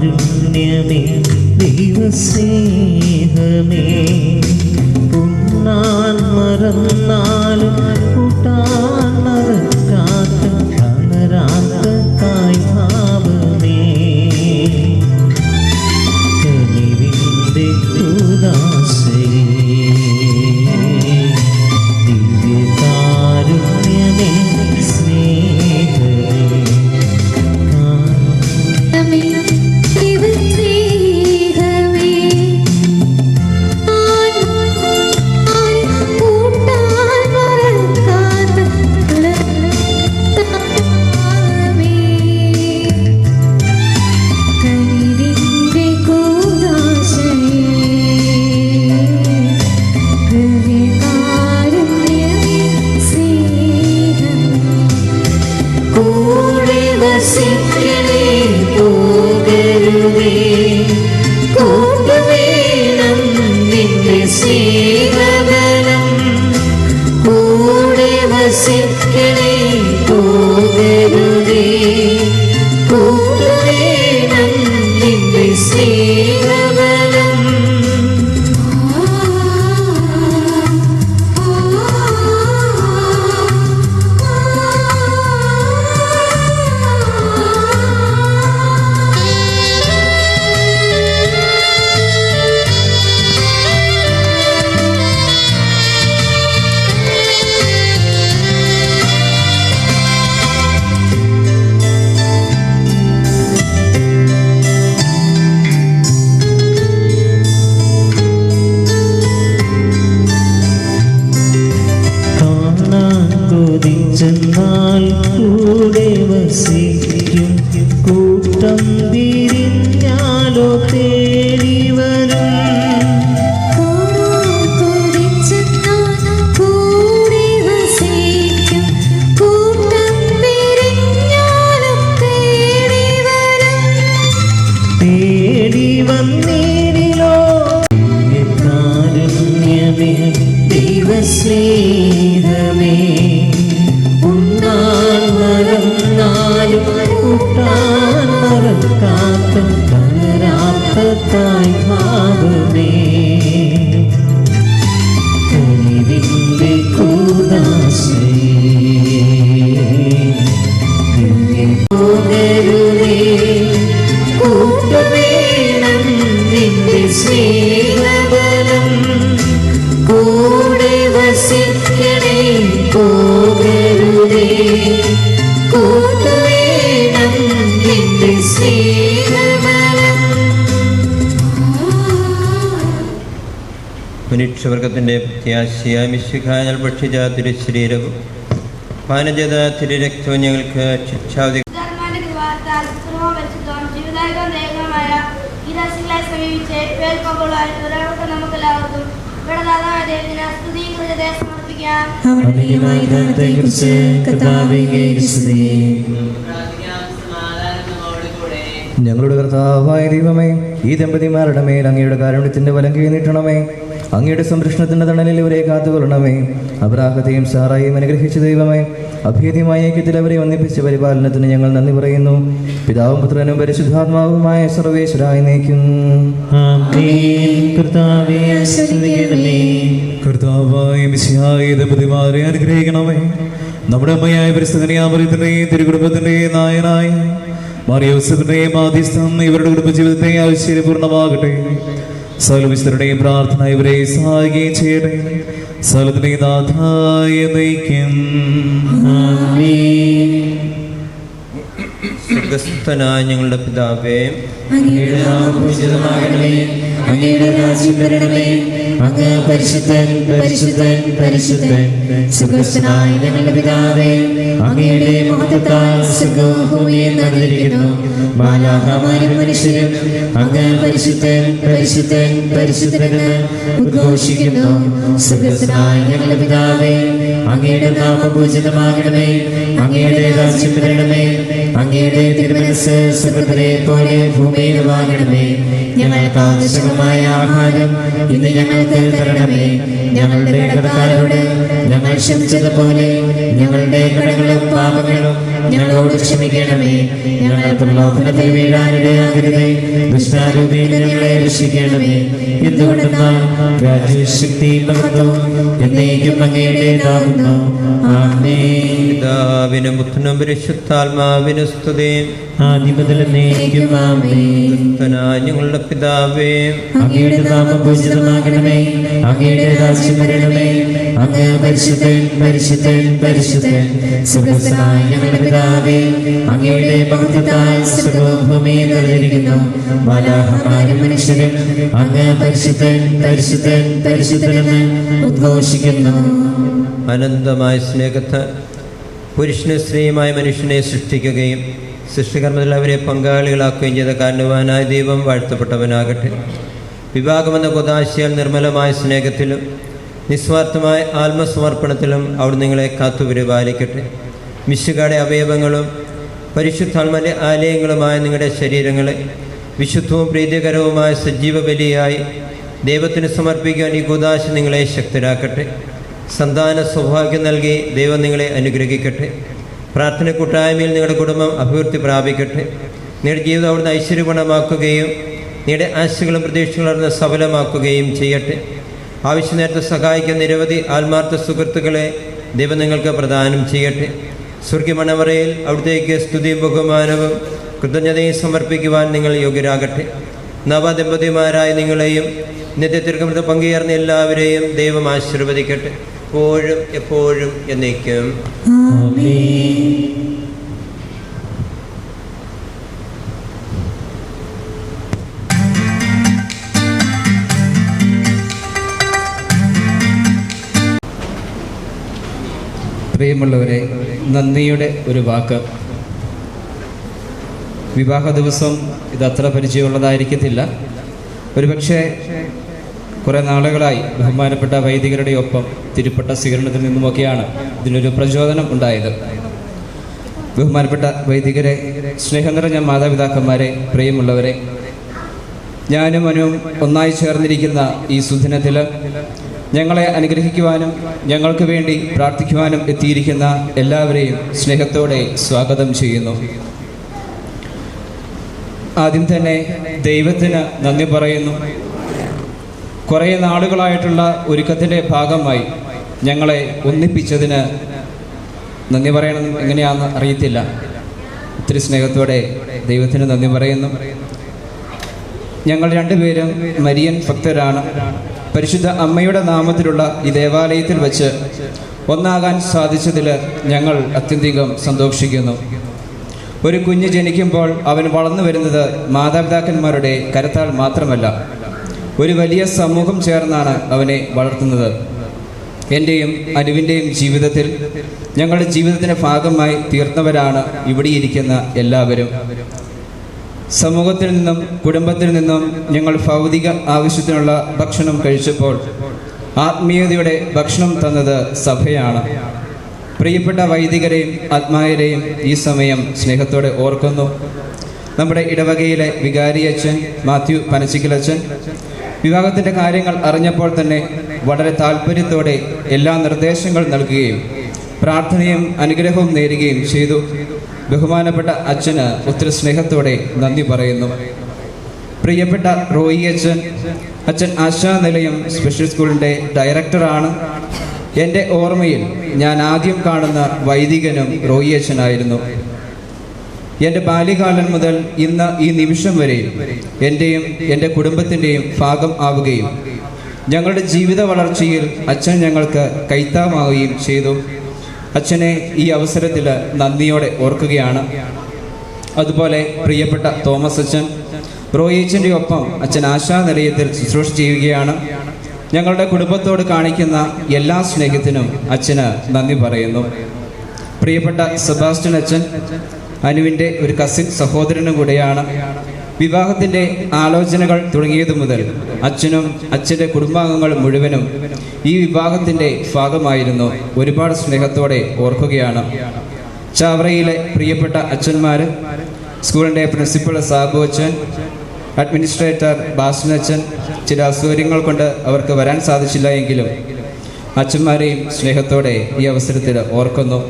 കാരുണ്യമേ ദൈവസ്നേഹമേ ഉണ്ണാൻ മറന്നാലും കൂട്ടാൻ മറക്കാത്ത തളരാത്ത തായ്ഭാവമേ കനിവിൻ്റെ ഉദാസയേ ദിവ്യകാരുണ്യമേ സ്നേഹമേ ചെന്നാൽ കൂടെ വസിക്കും കൂട്ടം തിരിഞ്ഞാലോ തേടി വരും തേടി വന്നീരിലോ കാരുണ്യമേ ദൈവസ്നേഹമേ ഉണ്ണാൻ മറന്നാലും കൂട്ടാൻ മറക്കാത്ത തളരാത്ത തായ്ഭാവമേ കനിവിൻ്റെ കൂദാസയേ പോകരുതേ കൂട്ടുവേണം നിന്റെ സ്നേഹബലം കൂടെ വസിക്കണേ പോകരുതേ കൂട്ടുവേണം നിന്റെ സ്നേഹബലം. മനുഷ്യവർഗത്തിൻ്റെ പ്രത്യാശയായ മിശിഹായാൽ ഭക്ഷിച്ച തിരുശരീരവും പാനം ചെയ്ത തിരുരക്തവും ഞങ്ങൾക്ക് ശിക്ഷാവിധി ഞങ്ങളുടെ കർത്താവായ ദൈവമേ, ഈ ദമ്പതിമാരുടെ മേൽ അങ്ങയുടെ കാരുണ്യത്തിന്റെ വലം കൈ നീട്ടണമേ. അങ്ങയുടെ സംരക്ഷണത്തിന്റെ തണലിൽ ഇവരെ കാത്തുകൊള്ളണമേ. അബ്രാഹത്തെയും സാറായെയും അനുഗ്രഹിച്ച ദൈവമേ, അഭേദ്യമായ ഐക്യത്തിൽ അവരെ ഒന്നിപ്പിച്ച പരിപാലനത്തിന് ഞങ്ങൾ നന്ദി പറയുന്നു. പിതാവും പുത്രനും പരിശുദ്ധാത്മാവുമായ സർവേശ്വരായി നയിക്കും. കർത്താവായ മിശിഹായ ദമ്പതിമാരെ അനുഗ്രഹിക്കണമേ. നമ്മുടെ അമ്മയായ പരിസ്ഥിതിന്റെയും തിരുകുടുംബത്തിന്റെയും നായനായ മറിയോസഫിന്റെയും ആദ്യസ്ഥം ഇവരുടെ കുടുംബജീവിതത്തെ ഐശ്വര്യപൂർണ്ണമാകട്ടെ. സകലവിശുദ്ധരുടെയും പ്രാർത്ഥന ഇവരെ സഹായിക്കുകയും ചെയ്യട്ടെ. സകലത്തിന്റെയും നാഥായ നയിക്കും. സ്വർഗസ്ഥനായ ഞങ്ങളുടെ പിതാവേ, അങ്ങയുടെ നാമം പൂജിതമാകണമേ. അങ്ങയുടെ രാജ്യം വരണമേ. അങ്ങ് പരിശുദ്ധൻ പരിശുദ്ധൻ പരിശുദ്ധൻ. സ്വർഗസ്ഥനായ ഞങ്ങളുടെ പിതാവേ, അങ്ങയുടെ മഹത്വത്താൽ സ്വർഗ്ഗവും ഭൂമിയും നിറഞ്ഞിരിക്കുന്നു. മാലാഖമാരും മനുഷ്യരും അങ്ങ് പരിശുദ്ധൻ പരിശുദ്ധൻ പരിശുദ്ധൻ എന്ന് ഉദ്ഘോഷിക്കുന്നു. സ്വർഗസ്ഥനായ ഞങ്ങളുടെ പിതാവേ, അങ്ങയുടെ നാമം പൂജിതമാകണമേ. അങ്ങയുടെ രാജ്യം വരണമേ. അങ്ങയുടെ തിരുമനസ്സ് സ്വർഗ്ഗത്തിലെ പോലെ ഭൂമിയിലുമാകണമേ. ഞങ്ങൾക്ക് ആവശ്യമായ ആഹാരം ഇന്ന് ഞങ്ങൾക്ക് തരണമേ. ഞങ്ങളുടെ കടക്കാരോട് ഞങ്ങൾ ക്ഷമിച്ചതുപോലെ ഞങ്ങളുടെ കടങ്ങളും പാപങ്ങളും ഞങ്ങളോട് ക്ഷമിക്കണമേ. ഞങ്ങൾ പ്രലോഭനത്തിൽ വീഴാനിടയാകരുതേ. ദുഷ്ടാരൂപിയിൽ ഞങ്ങളെ രക്ഷിക്കണമേ. എന്തുകൊണ്ടെന്നാൽ രാജ്യശക്തി മഹത്വവും എന്നേക്കും അങ്ങയുടേതാകുന്നു. ആമേൻ. പിതാവിനും പുത്രനും പരിശുദ്ധാത്മാവിനും സ്തുതി. ആദ്യം മുതൽ എന്നേക്കും ആമേൻ. ക്രിസ്തുനായ ഞങ്ങളുടെ പിതാവേ, അങ്ങയുടെ നാമം പൂജിതമാകണമേ. അങ്ങയുടെ രാജ്യം വരണമേ. അങ്ങ് പരിശുദ്ധൻ പരിശുദ്ധൻ പരിശുദ്ധൻ. സ്വർഗ്ഗസ്ഥനായ ഞങ്ങളുടെ പിതാവേ, അങ്ങയുടെ മഹത്വത്താൽ സ്വർഗ്ഗവും ഭൂമിയും നിറഞ്ഞിരിക്കുന്നു. മാലാഖമാരും മനുഷ്യരും അങ്ങ് പരിശുദ്ധൻ പരിശുദ്ധൻ പരിശുദ്ധനെന്ന് ഉദ്ഘോഷിക്കുന്നു. അനന്തമായ സ്നേഹത്താൽ പുരുഷനും സ്ത്രീയുമായ മനുഷ്യനെ സൃഷ്ടിക്കുകയും സൃഷ്ടികർമ്മത്തിൽ അവരെ പങ്കാളികളാക്കുകയും ചെയ്ത കാരണവാനായ ദൈവം വാഴ്ത്തപ്പെട്ടവനാകട്ടെ. വിവാഹമെന്ന കുദാശയാൽ നിർമ്മലമായ സ്നേഹത്തിലും നിസ്വാർത്ഥമായ ആത്മസമർപ്പണത്തിലും അവിടെ നിങ്ങളെ കാത്തുപരിപാലിക്കട്ടെ. മിശിഹായുടെ അവയവങ്ങളും പരിശുദ്ധാത്മാവിന്റെ ആലയങ്ങളുമായ നിങ്ങളുടെ ശരീരങ്ങളെ വിശുദ്ധവും പ്രീതികരവുമായ സജീവ ബലിയായി ദൈവത്തിന് സമർപ്പിക്കാൻ ഈ കുദാശ നിങ്ങളെ ശക്തരാക്കട്ടെ. സന്താന സൗഭാഗ്യം നൽകി ദൈവം നിങ്ങളെ അനുഗ്രഹിക്കട്ടെ. പ്രാർത്ഥന കൂട്ടായ്മയിൽ നിങ്ങളുടെ കുടുംബം അഭിവൃദ്ധി പ്രാപിക്കട്ടെ. നിങ്ങളുടെ ജീവിതം അവിടുന്ന് ഐശ്വര്യപൂർണ്ണമാക്കുകയും നിങ്ങളുടെ ആശകളും പ്രതീക്ഷകളും സഫലമാക്കുകയും ചെയ്യട്ടെ. ആവശ്യ നേരത്തെ സഹായിക്കുന്ന നിരവധി ആത്മാർത്ഥ സുഹൃത്തുക്കളെ ദൈവം നിങ്ങൾക്ക് പ്രദാനം ചെയ്യട്ടെ. സ്വർഗ്ഗമണവറയിൽ അവിടത്തേക്ക് സ്തുതിയും ബഹുമാനവും കൃതജ്ഞതയും സമർപ്പിക്കുവാൻ നിങ്ങൾ യോഗ്യരാകട്ടെ. നവദമ്പതിമാരായ നിങ്ങളെയും നിത്യത്തിർക്കമൃത പങ്കുചേർന്ന എല്ലാവരെയും ദൈവം ആശീർവദിക്കട്ടെ. എപ്പോഴും എപ്പോഴും എന്നേക്കും. പ്രിയമുള്ളവരെ, നന്ദിയുടെ ഒരു വാക്ക്. വിവാഹ ദിവസം ഇതത്ര പരിചയമുള്ളതായിരിക്കത്തില്ല. ഒരുപക്ഷെ കുറേ നാളുകളായി ബഹുമാനപ്പെട്ട വൈദികരുടെ ഒപ്പം തിരുപ്പട്ട സ്വീകരണത്തിൽ നിന്നുമൊക്കെയാണ് ഇതിനൊരു പ്രചോദനം ഉണ്ടായത്. ബഹുമാനപ്പെട്ട വൈദികരെ, സ്നേഹം നിറഞ്ഞ മാതാപിതാക്കന്മാരെ, പ്രിയമുള്ളവരെ, ഞാനും അനുവും ഒന്നായി ചേർന്നിരിക്കുന്ന ഈ സുദിനത്തിൽ ഞങ്ങളെ അനുഗ്രഹിക്കുവാനും ഞങ്ങൾക്ക് വേണ്ടി പ്രാർത്ഥിക്കുവാനും എത്തിയിരിക്കുന്ന എല്ലാവരെയും സ്നേഹത്തോടെ സ്വാഗതം ചെയ്യുന്നു. ആദ്യം തന്നെ ദൈവത്തിന് നന്ദി പറയുന്നു. കുറേ നാളുകളായിട്ടുള്ള ഒരുക്കത്തിൻ്റെ ഭാഗമായി ഞങ്ങളെ ഒന്നിപ്പിച്ചതിന് നന്ദി പറയണം എങ്ങനെയാണെന്ന് അറിയത്തില്ല. ഒത്തിരി സ്നേഹത്തോടെ ദൈവത്തിന് നന്ദി പറയുന്നു. ഞങ്ങൾ രണ്ടുപേരും മരിയൻ ഭക്തരാണ്. പരിശുദ്ധ അമ്മയുടെ നാമത്തിലുള്ള ഈ ദേവാലയത്തിൽ വച്ച് ഒന്നാകാൻ സാധിച്ചതിൽ ഞങ്ങൾ അത്യന്തികം സന്തോഷിക്കുന്നു. ഒരു കുഞ്ഞ് ജനിക്കുമ്പോൾ അവൻ വളർന്നു വരുന്നത് മാതാപിതാക്കന്മാരുടെ കരത്താൽ മാത്രമല്ല, ഒരു വലിയ സമൂഹം ചേർന്നാണ് അവനെ വളർത്തുന്നത്. എൻ്റെയും അനുവിൻ്റെയും ജീവിതത്തിൽ ഞങ്ങളുടെ ജീവിതത്തിൻ്റെ ഭാഗമായി തീർന്നവരാണ് ഇവിടെയിരിക്കുന്ന എല്ലാവരും. സമൂഹത്തിൽ നിന്നും കുടുംബത്തിൽ നിന്നും ഞങ്ങൾ ഭൗതിക ആവശ്യത്തിനുള്ള ഭക്ഷണം കഴിച്ചപ്പോൾ ആത്മീയതയുടെ ഭക്ഷണം തന്നത് സഭയാണ്. പ്രിയപ്പെട്ട വൈദികരെയും ആത്മായരെയും ഈ സമയം സ്നേഹത്തോടെ ഓർക്കുന്നു. നമ്മുടെ ഇടവകയിലെ വികാരിയച്ഛൻ മാത്യു പനച്ചിക്കലച്ഛൻ വിവാഹത്തിൻ്റെ കാര്യങ്ങൾ അറിഞ്ഞപ്പോൾ തന്നെ വളരെ താല്പര്യത്തോടെ എല്ലാ നിർദ്ദേശങ്ങൾ നൽകുകയും പ്രാർത്ഥനയും അനുഗ്രഹവും നേരുകയും ചെയ്തു. ബഹുമാനപ്പെട്ട അച്ഛന് ഒത്തിരി സ്നേഹത്തോടെ നന്ദി പറയുന്നു. പ്രിയപ്പെട്ട റോയി അച്ഛൻ ആശാനിലയം സ്പെഷ്യൽ സ്കൂളിൻ്റെ ഡയറക്ടറാണ്. എൻ്റെ ഓർമ്മയിൽ ഞാൻ ആദ്യം കാണുന്ന വൈദികനും റോയി അച്ഛനായിരുന്നു. എൻ്റെ ബാല്യകാലം മുതൽ ഇന്ന് ഈ നിമിഷം വരെയും എൻ്റെയും എൻ്റെ കുടുംബത്തിൻ്റെയും ഭാഗം ആവുകയും ഞങ്ങളുടെ ജീവിത വളർച്ചയിൽ അച്ഛൻ ഞങ്ങൾക്ക് കൈത്താമാവുകയും ചെയ്തു. അച്ഛനെ ഈ അവസരത്തിൽ നന്ദിയോടെ ഓർക്കുകയാണ്. അതുപോലെ പ്രിയപ്പെട്ട തോമസ് അച്ഛൻ റോയിച്ചൻ്റെ ഒപ്പം അച്ഛൻ ആശാനിലയത്തിൽ ശുശ്രൂഷ ചെയ്യുകയാണ്. ഞങ്ങളുടെ കുടുംബത്തോട് കാണിക്കുന്ന എല്ലാ സ്നേഹത്തിനും അച്ഛന് നന്ദി പറയുന്നു. പ്രിയപ്പെട്ട സെബാസ്റ്റ്യൻ അച്ഛൻ അനുവിൻ്റെ ഒരു കസിൻ സഹോദരനും കൂടെയാണ്. വിവാഹത്തിൻ്റെ ആലോചനകൾ തുടങ്ങിയതു മുതൽ അച്ഛനും അച്ഛൻ്റെ കുടുംബാംഗങ്ങൾ മുഴുവനും ഈ വിവാഹത്തിൻ്റെ ഭാഗമായിരുന്നു. ഒരുപാട് സ്നേഹത്തോടെ ഓർക്കുകയാണ്. ചാവറയിലെ പ്രിയപ്പെട്ട അച്ഛന്മാർ, സ്കൂളിൻ്റെ പ്രിൻസിപ്പൽ സാബു അച്ഛൻ, അഡ്മിനിസ്ട്രേറ്റർ ബാസിനച്ഛൻ, ചില അസൗകര്യങ്ങൾ കൊണ്ട് അവർക്ക് വരാൻ സാധിച്ചില്ല എങ്കിലും അച്ഛന്മാരെയും സ്നേഹത്തോടെ ഈ അവസരത്തിൽ ഓർക്കുന്നു.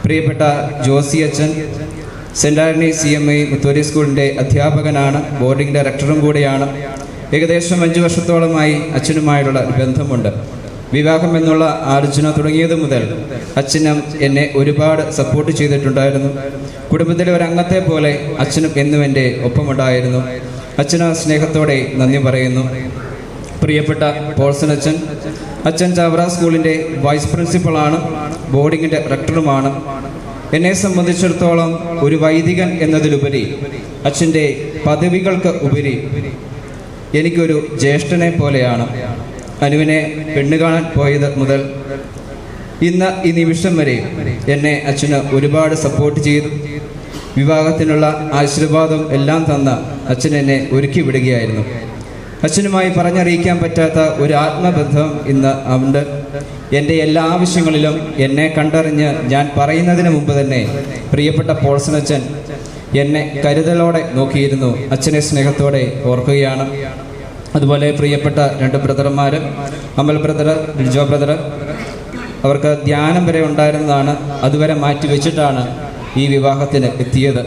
പ്രിയപ്പെട്ട ജോസി അച്ഛൻ സെൻറ് ആന്റണി CMI മുത്തോരി സ്കൂളിൻ്റെ അധ്യാപകനാണ്, ബോർഡിംഗ് ഡയറക്ടറും കൂടിയാണ്. ഏകദേശം 5 വർഷത്തോളമായി അച്ഛനുമായുള്ള ബന്ധമുണ്ട്. വിവാഹം എന്നുള്ള ആലോചന തുടങ്ങിയത് മുതൽ അച്ഛനും എന്നെ ഒരുപാട് സപ്പോർട്ട് ചെയ്തിട്ടുണ്ടായിരുന്നു. കുടുംബത്തിലെ ഒരു അംഗത്തെ പോലെ അച്ഛനും എന്നും എൻ്റെ ഒപ്പമുണ്ടായിരുന്നു. അച്ഛന് സ്നേഹത്തോടെ നന്ദി പറയുന്നു. പ്രിയപ്പെട്ട പോൾസൺ അച്ഛൻ, അച്ഛൻ ചാവറ സ്കൂളിൻ്റെ വൈസ് പ്രിൻസിപ്പളാണ്, ബോർഡിങ്ങിൻ്റെ ഡയറക്ടറുമാണ്. എന്നെ സംബന്ധിച്ചിടത്തോളം ഒരു വൈദികൻ എന്നതിലുപരി അച്ഛൻ്റെ പദവികൾക്ക് ഉപരി എനിക്കൊരു ജ്യേഷ്ഠനെ പോലെയാണ്. അനുവിനെ പെണ്ണ് കാണാൻ പോയത് മുതൽ ഇന്ന് ഈ നിമിഷം വരെ എന്നെ അച്ഛന് ഒരുപാട് സപ്പോർട്ട് ചെയ്തു. വിവാഹത്തിനുള്ള ആശീർവാദം എല്ലാം തന്ന അച്ഛൻ എന്നെ ഒരുക്കി വിടുകയായിരുന്നു. അച്ഛനുമായി പറഞ്ഞറിയിക്കാൻ പറ്റാത്ത ഒരു ആത്മബന്ധം ഇന്ന് ഉണ്ട്. എൻ്റെ എല്ലാ ആവശ്യങ്ങളിലും എന്നെ കണ്ടറിഞ്ഞ് ഞാൻ പറയുന്നതിന് മുമ്പ് തന്നെ പ്രിയപ്പെട്ട പോൾസൺ അച്ഛൻ എന്നെ കരുതലോടെ നോക്കിയിരുന്നു. അച്ഛനെ സ്നേഹത്തോടെ ഓർക്കുകയാണ്. അതുപോലെ പ്രിയപ്പെട്ട 2 ബ്രദർമാർ, അമൽ ബ്രദർ, ലിജോ ബ്രദർ, അവർക്ക് ധ്യാനം വരെ ഉണ്ടായിരുന്നതാണ്. അതുവരെ മാറ്റിവെച്ചിട്ടാണ് ഈ വിവാഹത്തിന് എത്തിയത്.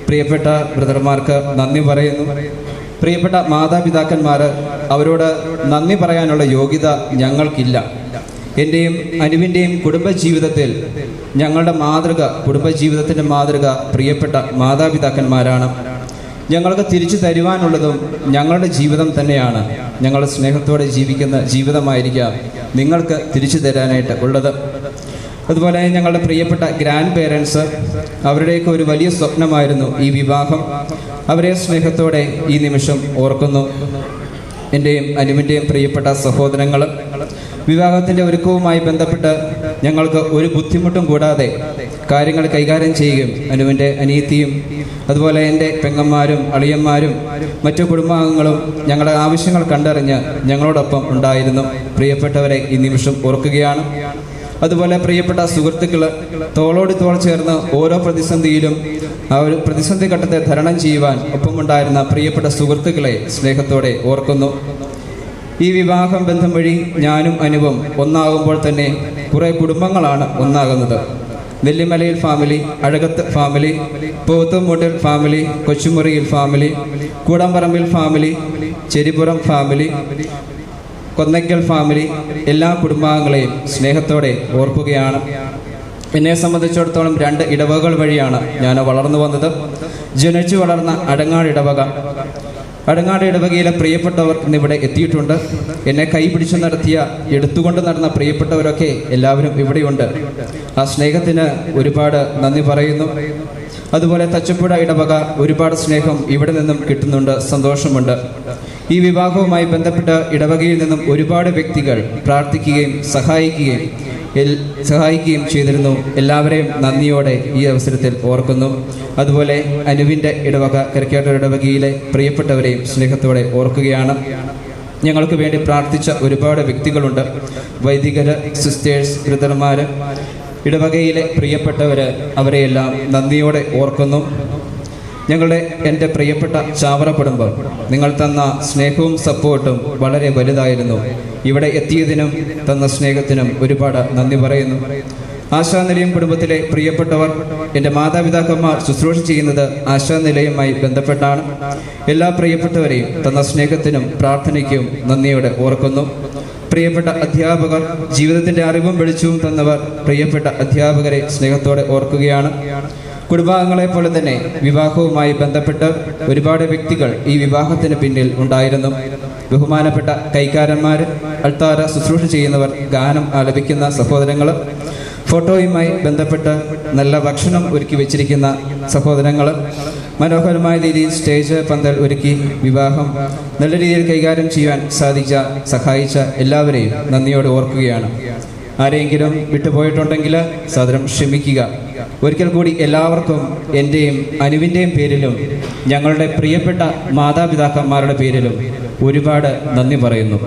പ്രിയപ്പെട്ട ബ്രദർമാർക്ക് നന്ദി പറയുന്നു. പ്രിയപ്പെട്ട മാതാപിതാക്കന്മാർ, അവരോട് നന്ദി പറയാനുള്ള യോഗ്യത ഞങ്ങൾക്കില്ല. എൻ്റെയും അനുവിൻ്റെയും കുടുംബജീവിതത്തിൽ ഞങ്ങളുടെ മാതൃക, കുടുംബജീവിതത്തിൻ്റെ മാതൃക പ്രിയപ്പെട്ട മാതാപിതാക്കന്മാരാണ്. ഞങ്ങൾക്ക് തിരിച്ചു തരുവാനുള്ളതും ഞങ്ങളുടെ ജീവിതം തന്നെയാണ്. ഞങ്ങൾ സ്നേഹത്തോടെ ജീവിക്കുന്ന ജീവിതമായിരിക്കാം നിങ്ങൾക്ക് തിരിച്ചു തരാനായിട്ട് ഉള്ളത്. അതുപോലെ ഞങ്ങളുടെ പ്രിയപ്പെട്ട ഗ്രാൻഡ് പേരൻസ്, അവരുടെയൊക്കെ ഒരു വലിയ സ്വപ്നമായിരുന്നു ഈ വിവാഹം. അവരെ സ്നേഹത്തോടെ ഈ നിമിഷം ഓർക്കുന്നു. എൻ്റെയും അനുവിൻ്റെയും പ്രിയപ്പെട്ട സഹോദരങ്ങൾ, വിവാഹത്തിൻ്റെ ഒരുക്കവുമായി ബന്ധപ്പെട്ട് ഞങ്ങൾക്ക് ഒരു ബുദ്ധിമുട്ടും കൂടാതെ കാര്യങ്ങൾ കൈകാര്യം ചെയ്യുകയും അനുവിൻ്റെ അനിയത്തിയും അതുപോലെ എൻ്റെ പെങ്ങന്മാരും അളിയന്മാരും മറ്റു കുടുംബാംഗങ്ങളും ഞങ്ങളുടെ ആവശ്യങ്ങൾ കണ്ടറിഞ്ഞ് ഞങ്ങളോടൊപ്പം ഉണ്ടായിരുന്നു. പ്രിയപ്പെട്ടവരെ ഈ നിമിഷം ഓർക്കുകയാണ്. അതുപോലെ പ്രിയപ്പെട്ട സുഹൃത്തുക്കൾ, തോളോട് തോൾ ചേർന്ന് ഓരോ പ്രതിസന്ധിയിലും ആ ഒരു പ്രതിസന്ധി ഘട്ടത്തെ തരണം ചെയ്യുവാൻ ഒപ്പമുണ്ടായിരുന്ന പ്രിയപ്പെട്ട സുഹൃത്തുക്കളെ സ്നേഹത്തോടെ ഓർക്കുന്നു. ഈ വിവാഹം ബന്ധം വഴി ഞാനും അനുവും ഒന്നാകുമ്പോൾ തന്നെ കുറേ കുടുംബങ്ങളാണ് ഒന്നാകുന്നത്. Nellimalayil family, Azhakath family, Pothummoottil family, Kochumuriyil family, Koodamparambil family, Cherippuram family, Konnakkal family, എല്ലാ കുടുംബാംഗങ്ങളെയും സ്നേഹത്തോടെ ഓർക്കുകയാണ്. എന്നെ സംബന്ധിച്ചിടത്തോളം 2 ഇടവകകൾ വഴിയാണ് ഞാൻ വളർന്നു വന്നത്. ജനിച്ചു വളർന്ന അടങ്ങാട് ഇടവക, അടങ്ങാട് ഇടവകയിലെ പ്രിയപ്പെട്ടവർ ഇന്നിവിടെ എത്തിയിട്ടുണ്ട്. എന്നെ കൈപിടിച്ചു നടത്തിയ, എടുത്തുകൊണ്ട് നടന്ന പ്രിയപ്പെട്ടവരൊക്കെ എല്ലാവരും ഇവിടെയുണ്ട്. ആ സ്നേഹത്തിന് ഒരുപാട് നന്ദി പറയുന്നു. അതുപോലെ തച്ചപ്പുഴ ഇടവക, ഒരുപാട് സ്നേഹം ഇവിടെ നിന്നും കിട്ടുന്നുണ്ട്, സന്തോഷമുണ്ട്. ഈ വിവാഹവുമായി ബന്ധപ്പെട്ട് ഇടവകയിൽ നിന്നും ഒരുപാട് വ്യക്തികൾ പ്രാർത്ഥിക്കുകയും സഹായിക്കുകയും ചെയ്തിരുന്നു. എല്ലാവരെയും നന്ദിയോടെ ഈ അവസരത്തിൽ ഓർക്കുന്നു. അതുപോലെ അനുവിൻ്റെ ഇടവക, കരക്കാട്ടൂർ ഇടവകയിലെ പ്രിയപ്പെട്ടവരെയും സ്നേഹത്തോടെ ഓർക്കുകയാണ്. ഞങ്ങൾക്ക് വേണ്ടി പ്രാർത്ഥിച്ച ഒരുപാട് വ്യക്തികളുണ്ട്. വൈദികര്, സിസ്റ്റേഴ്സ്, ബ്രദർമാർ, ഇടവകയിലെ പ്രിയപ്പെട്ടവർ, അവരെയെല്ലാം നന്ദിയോടെ ഓർക്കുന്നു. എൻ്റെ പ്രിയപ്പെട്ട ചാവറ കുടുംബം, നിങ്ങൾ തന്ന സ്നേഹവും സപ്പോർട്ടും വളരെ വലുതായിരുന്നു. ഇവിടെ എത്തിയതിനും തന്ന സ്നേഹത്തിനും ഒരുപാട് നന്ദി പറയുന്നു. ആശാനിലയം കുടുംബത്തിലെ പ്രിയപ്പെട്ടവർ, എൻ്റെ മാതാപിതാക്കന്മാർ ശുശ്രൂഷ ചെയ്യുന്നത് ആശാനിലയവുമായി ബന്ധപ്പെട്ടാണ്. എല്ലാ പ്രിയപ്പെട്ടവരെയും തന്ന സ്നേഹത്തിനും പ്രാർത്ഥനയ്ക്കും നന്ദിയോടെ ഓർക്കുന്നു. പ്രിയപ്പെട്ട അധ്യാപകർ, ജീവിതത്തിൻ്റെ അറിവും വെളിച്ചവും തന്നവർ, പ്രിയപ്പെട്ട അധ്യാപകരെ സ്നേഹത്തോടെ ഓർക്കുകയാണ്. കുടുംബാംഗങ്ങളെ പോലെ തന്നെ വിവാഹവുമായി ബന്ധപ്പെട്ട് ഒരുപാട് വ്യക്തികൾ ഈ വിവാഹത്തിന് പിന്നിൽ ഉണ്ടായിരുന്നു. ബഹുമാനപ്പെട്ട കൈക്കാരന്മാർ, അൾത്താര ശുശ്രൂഷ ചെയ്യുന്നവർ, ഗാനം ആലപിക്കുന്ന സഹോദരങ്ങൾ, ഫോട്ടോയുമായി ബന്ധപ്പെട്ട് നല്ല ഭക്ഷണം ഒരുക്കി വെച്ചിരിക്കുന്ന സഹോദരങ്ങൾ, മനോഹരമായ രീതിയിൽ സ്റ്റേജ് പന്തൽ ഒരുക്കി വിവാഹം നല്ല രീതിയിൽ കൈകാര്യം ചെയ്യാൻ സഹായിച്ച എല്ലാവരെയും നന്ദിയോടെ ഓർക്കുകയാണ്. ആരെങ്കിലും വിട്ടുപോയിട്ടുണ്ടെങ്കിൽ സദരം ക്ഷമിക്കുക. ഒരിക്കൽ കൂടി എല്ലാവർക്കും എൻ്റെയും അനുവിൻ്റെയും പേരിലും ഞങ്ങളുടെ പ്രിയപ്പെട്ട മാതാപിതാക്കന്മാരുടെ പേരിലും ഒരുപാട് നന്ദി പറയുന്നു.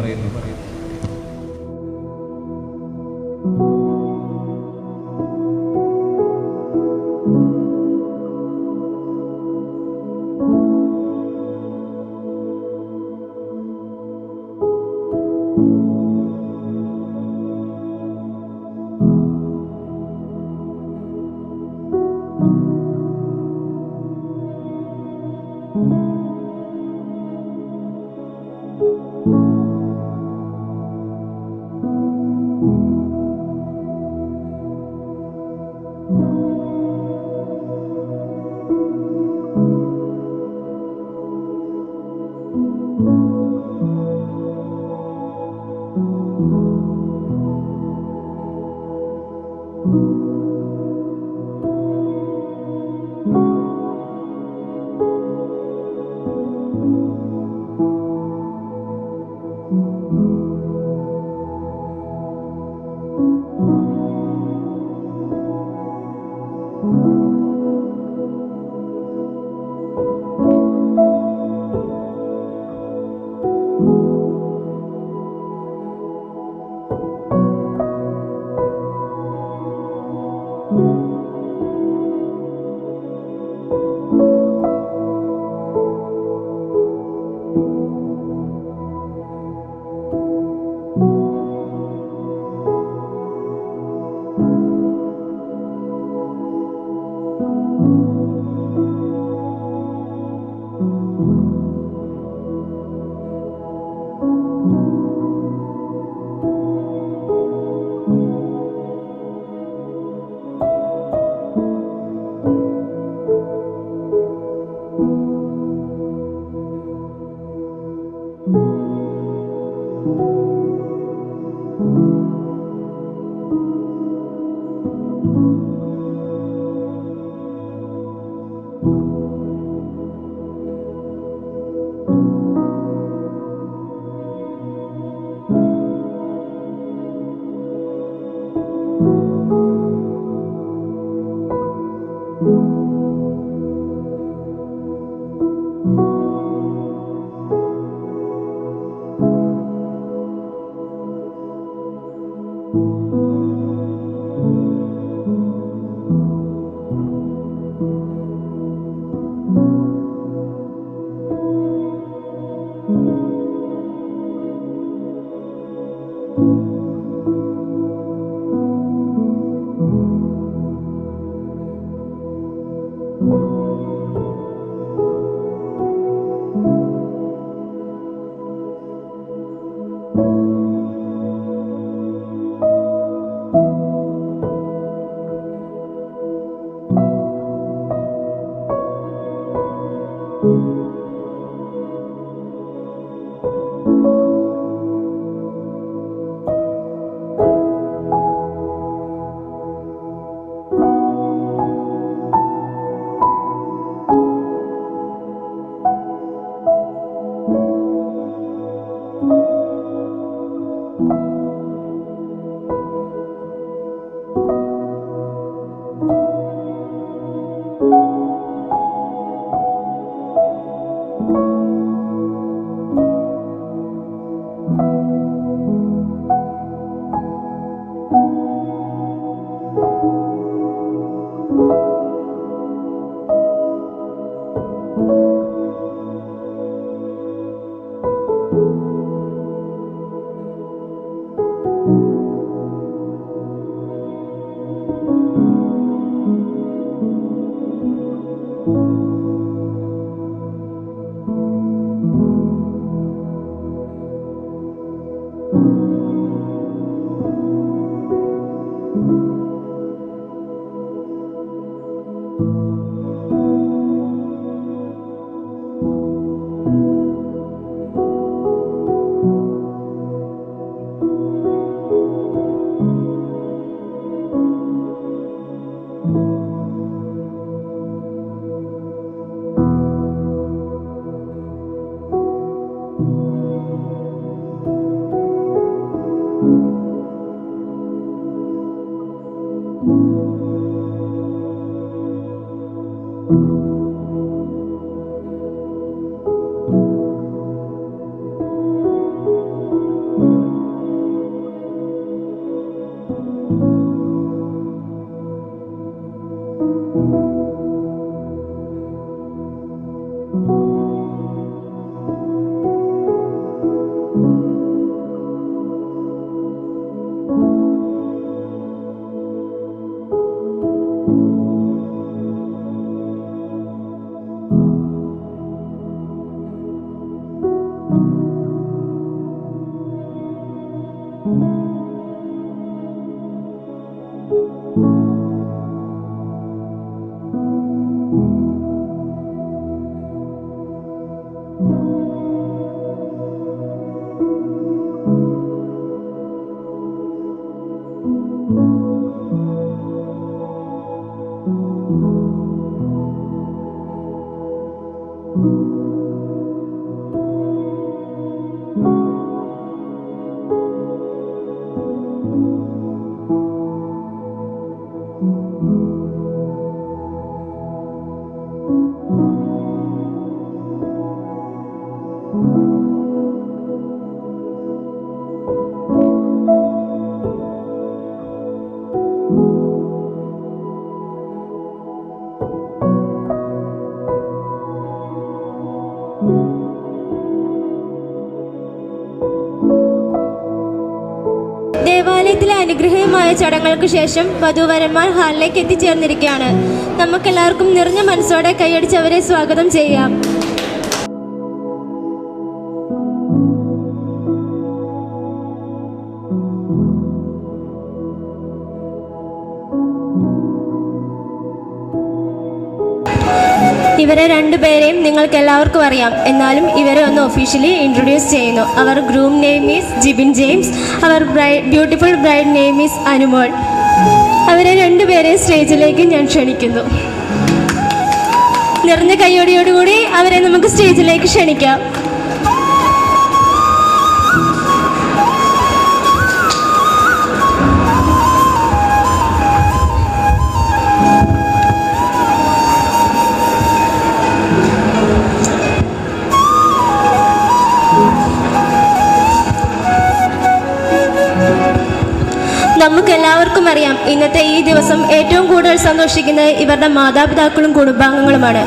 ദേവാലയത്തിലെ അനുഗ്രഹീയമായ ചടങ്ങുകൾക്ക് ശേഷം വധൂവരന്മാർ ഹാളിലേക്ക് എത്തിച്ചേർന്നിരിക്കുകയാണ്. നമുക്കെല്ലാവർക്കും നിറഞ്ഞ മനസ്സോടെ കൈയടിച്ച് അവരെ സ്വാഗതം ചെയ്യാം. ഇവരെ രണ്ടുപേരെയും നിങ്ങൾക്ക് എല്ലാവർക്കും അറിയാം. എന്നാലും ഇവരെ ഒന്ന് ഒഫീഷ്യലി ഇൻട്രൊഡ്യൂസ് ചെയ്യുന്നു. Our groom name is Jibin James. Our beautiful bride name is Anumol. അവരെ രണ്ടുപേരെയും സ്റ്റേജിലേക്ക് ഞാൻ ക്ഷണിക്കുന്നു. നിറഞ്ഞ കയ്യോടിയോടുകൂടി അവരെ നമുക്ക് സ്റ്റേജിലേക്ക് ക്ഷണിക്കാം. നമുക്കെല്ലാവർക്കും അറിയാം, ഇന്നത്തെ ഈ ദിവസം ഏറ്റവും കൂടുതൽ സന്തോഷിക്കുന്നത് ഇവരുടെ മാതാപിതാക്കളും കുടുംബാംഗങ്ങളുമാണ്.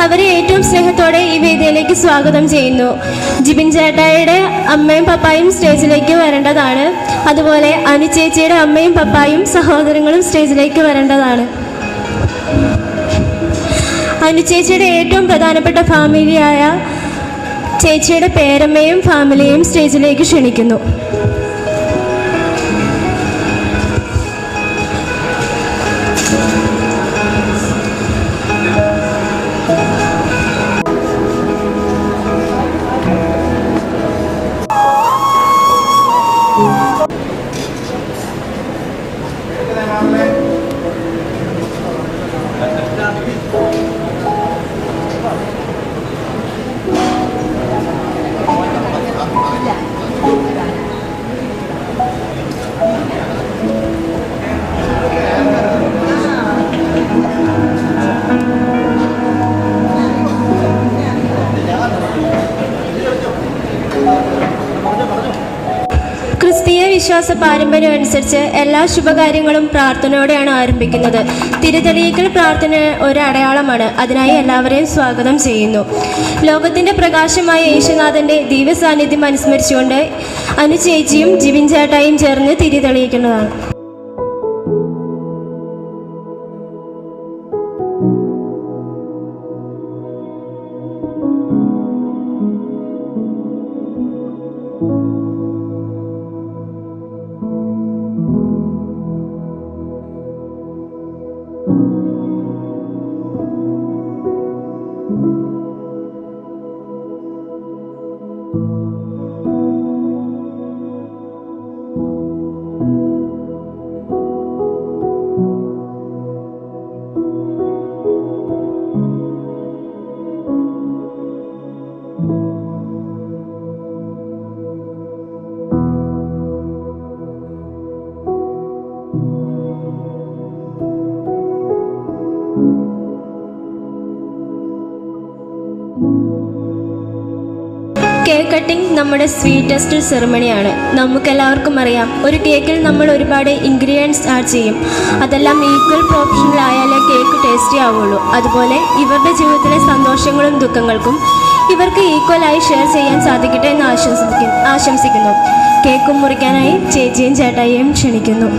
അവരെ ഏറ്റവും സ്നേഹത്തോടെ ഈ വേദിയിലേക്ക് സ്വാഗതം ചെയ്യുന്നു. ജിബിൻ ചേട്ടായുടെ അമ്മയും പപ്പായും സ്റ്റേജിലേക്ക് വരേണ്ടതാണ്. അതുപോലെ അനു ചേച്ചിയുടെ അമ്മയും പപ്പായും സഹോദരങ്ങളും സ്റ്റേജിലേക്ക് വരേണ്ടതാണ്. അനു ചേച്ചിയുടെ ഏറ്റവും പ്രധാനപ്പെട്ട ഫാമിലിയായ ചേച്ചിയുടെ പേരമ്മയും ഫാമിലിയും സ്റ്റേജിലേക്ക് ക്ഷണിക്കുന്നു. ക്രിസ്തീയ വിശ്വാസ പാരമ്പര്യം അനുസരിച്ച് എല്ലാ ശുഭകാര്യങ്ങളും പ്രാർത്ഥനയോടെയാണ് ആരംഭിക്കുന്നത്. തിരിതെളിയിക്കൽ പ്രാർത്ഥന ഒരു അടയാളമാണ്. അതിനായി എല്ലാവരെയും സ്വാഗതം ചെയ്യുന്നു. ലോകത്തിൻ്റെ പ്രകാശമായ യേശുനാഥൻ്റെ ദിവ്യ സാന്നിധ്യം അനുസ്മരിച്ചുകൊണ്ട് അനു ചേച്ചിയും ജിബിൻ ചേട്ടായും ചേർന്ന് തിരിതെളിയിക്കുന്നതാണ്. കേക്ക് കട്ടിംഗ് നമ്മുടെ സ്വീറ്റസ്റ്റ് സെറിമണിയാണ്. നമുക്കെല്ലാവർക്കും അറിയാം, ഒരു കേക്കിൽ നമ്മൾ ഒരുപാട് ഇൻഗ്രീഡിയൻസ് ആഡ് ചെയ്യും. അതെല്ലാം ഈക്വൽ പ്രൊപ്പോർഷനിൽ ആയാലേ കേക്ക് ടേസ്റ്റി ആവുള്ളൂ. അതുപോലെ ഇവരുടെ ജീവിതത്തിലെ സന്തോഷങ്ങളും ദുഃഖങ്ങൾക്കും ഇവർക്ക് ഈക്വലായി ഷെയർ ചെയ്യാൻ സാധിക്കട്ടെ എന്ന് ആശംസിക്കുന്നു. കേക്കും മുറിക്കാനായി ചേച്ചിയും ചേട്ടായിയും ക്ഷണിക്കുന്നു.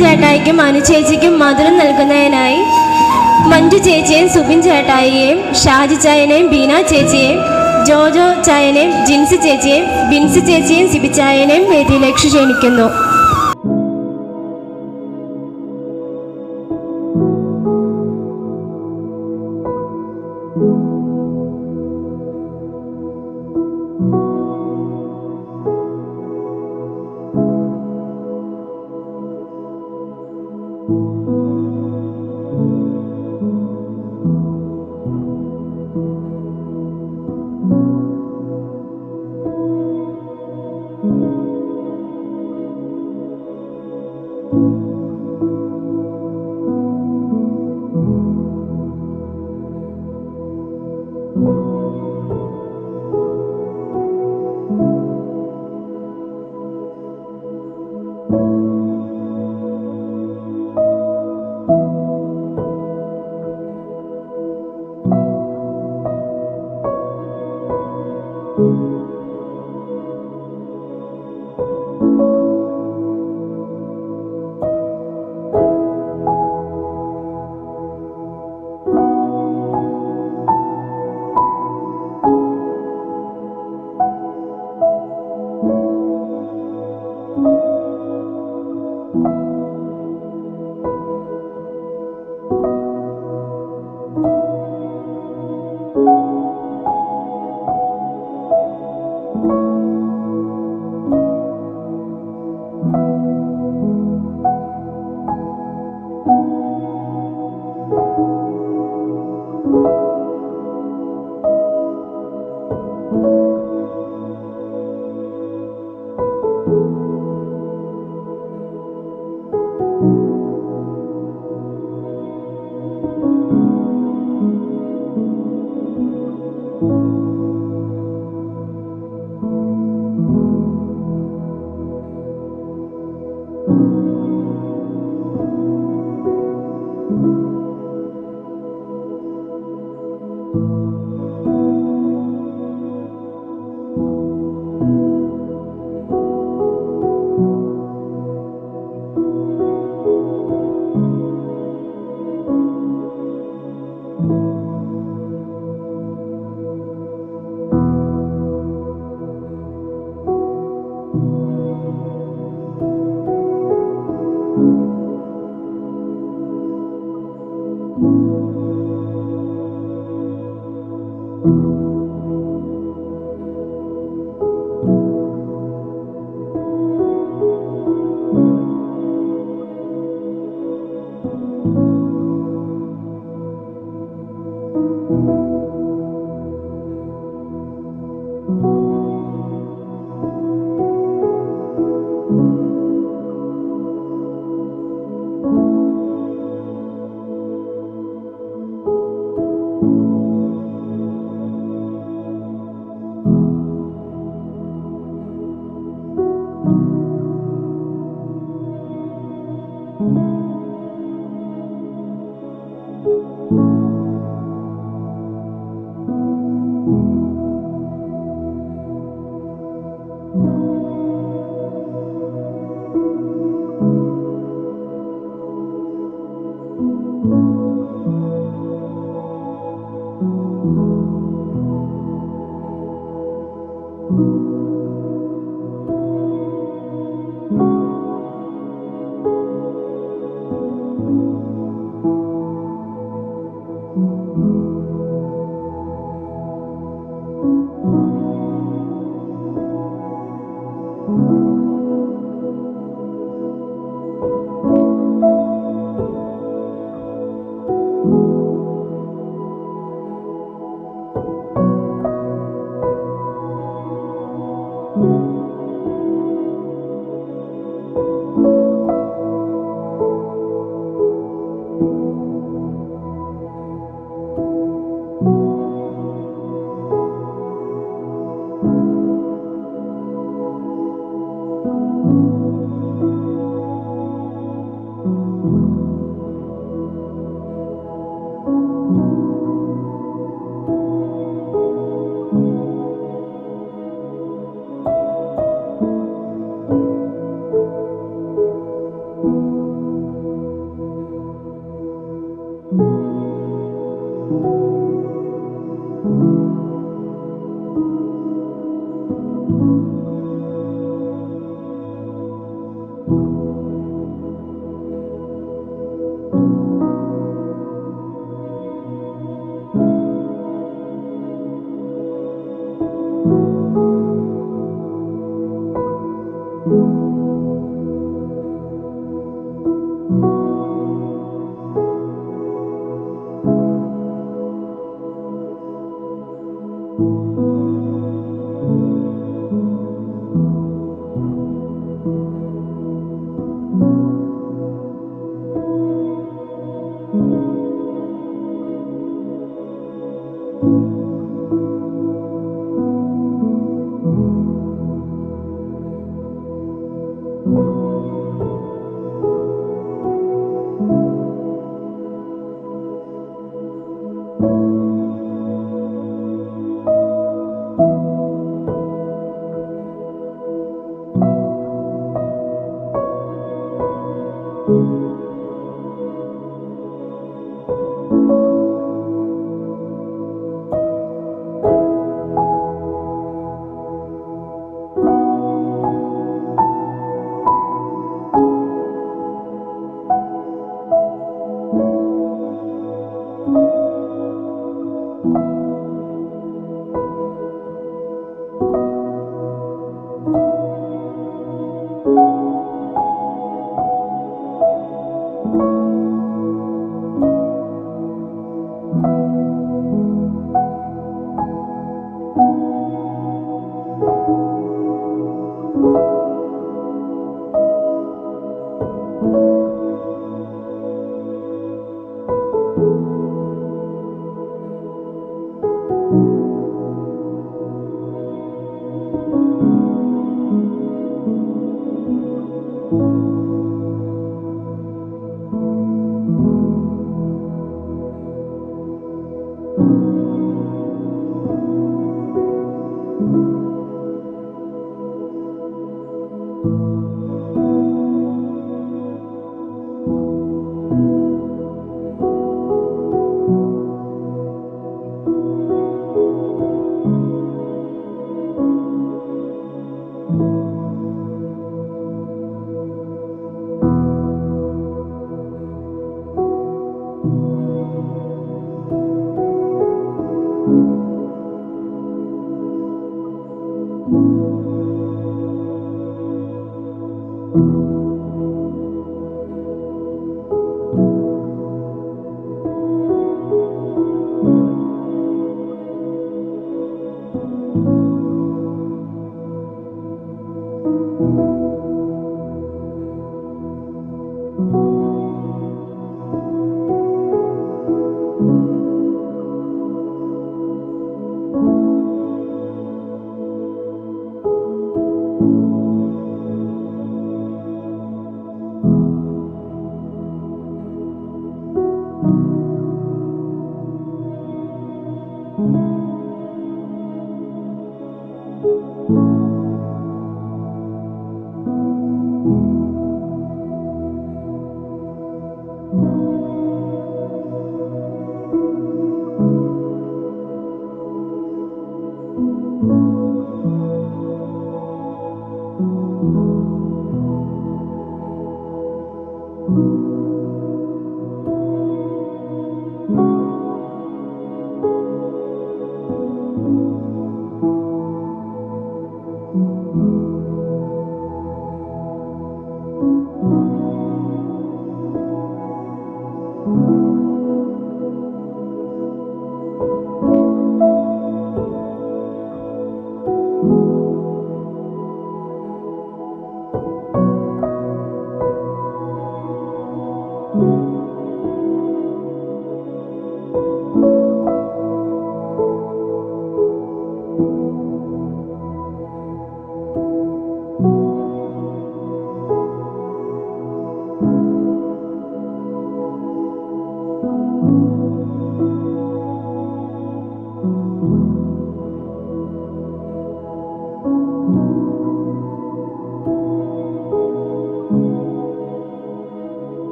ചേട്ടായിക്കും അനുചേച്ചിക്കും മധുരം നൽകുന്നതിനായി മഞ്ജു ചേച്ചിയെയും സുബിൻ ചേട്ടായിയെയും ഷാജി ചായനെയും ബീന ചേച്ചിയെയും ജോജോ ചായനെയും ജിൻസി ചേച്ചിയെയും ബിൻസി ചേച്ചിയെയും സിബി ചായനെയും വേദിയിലേക്ക് ക്ഷണിക്കുന്നു.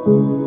Thank you.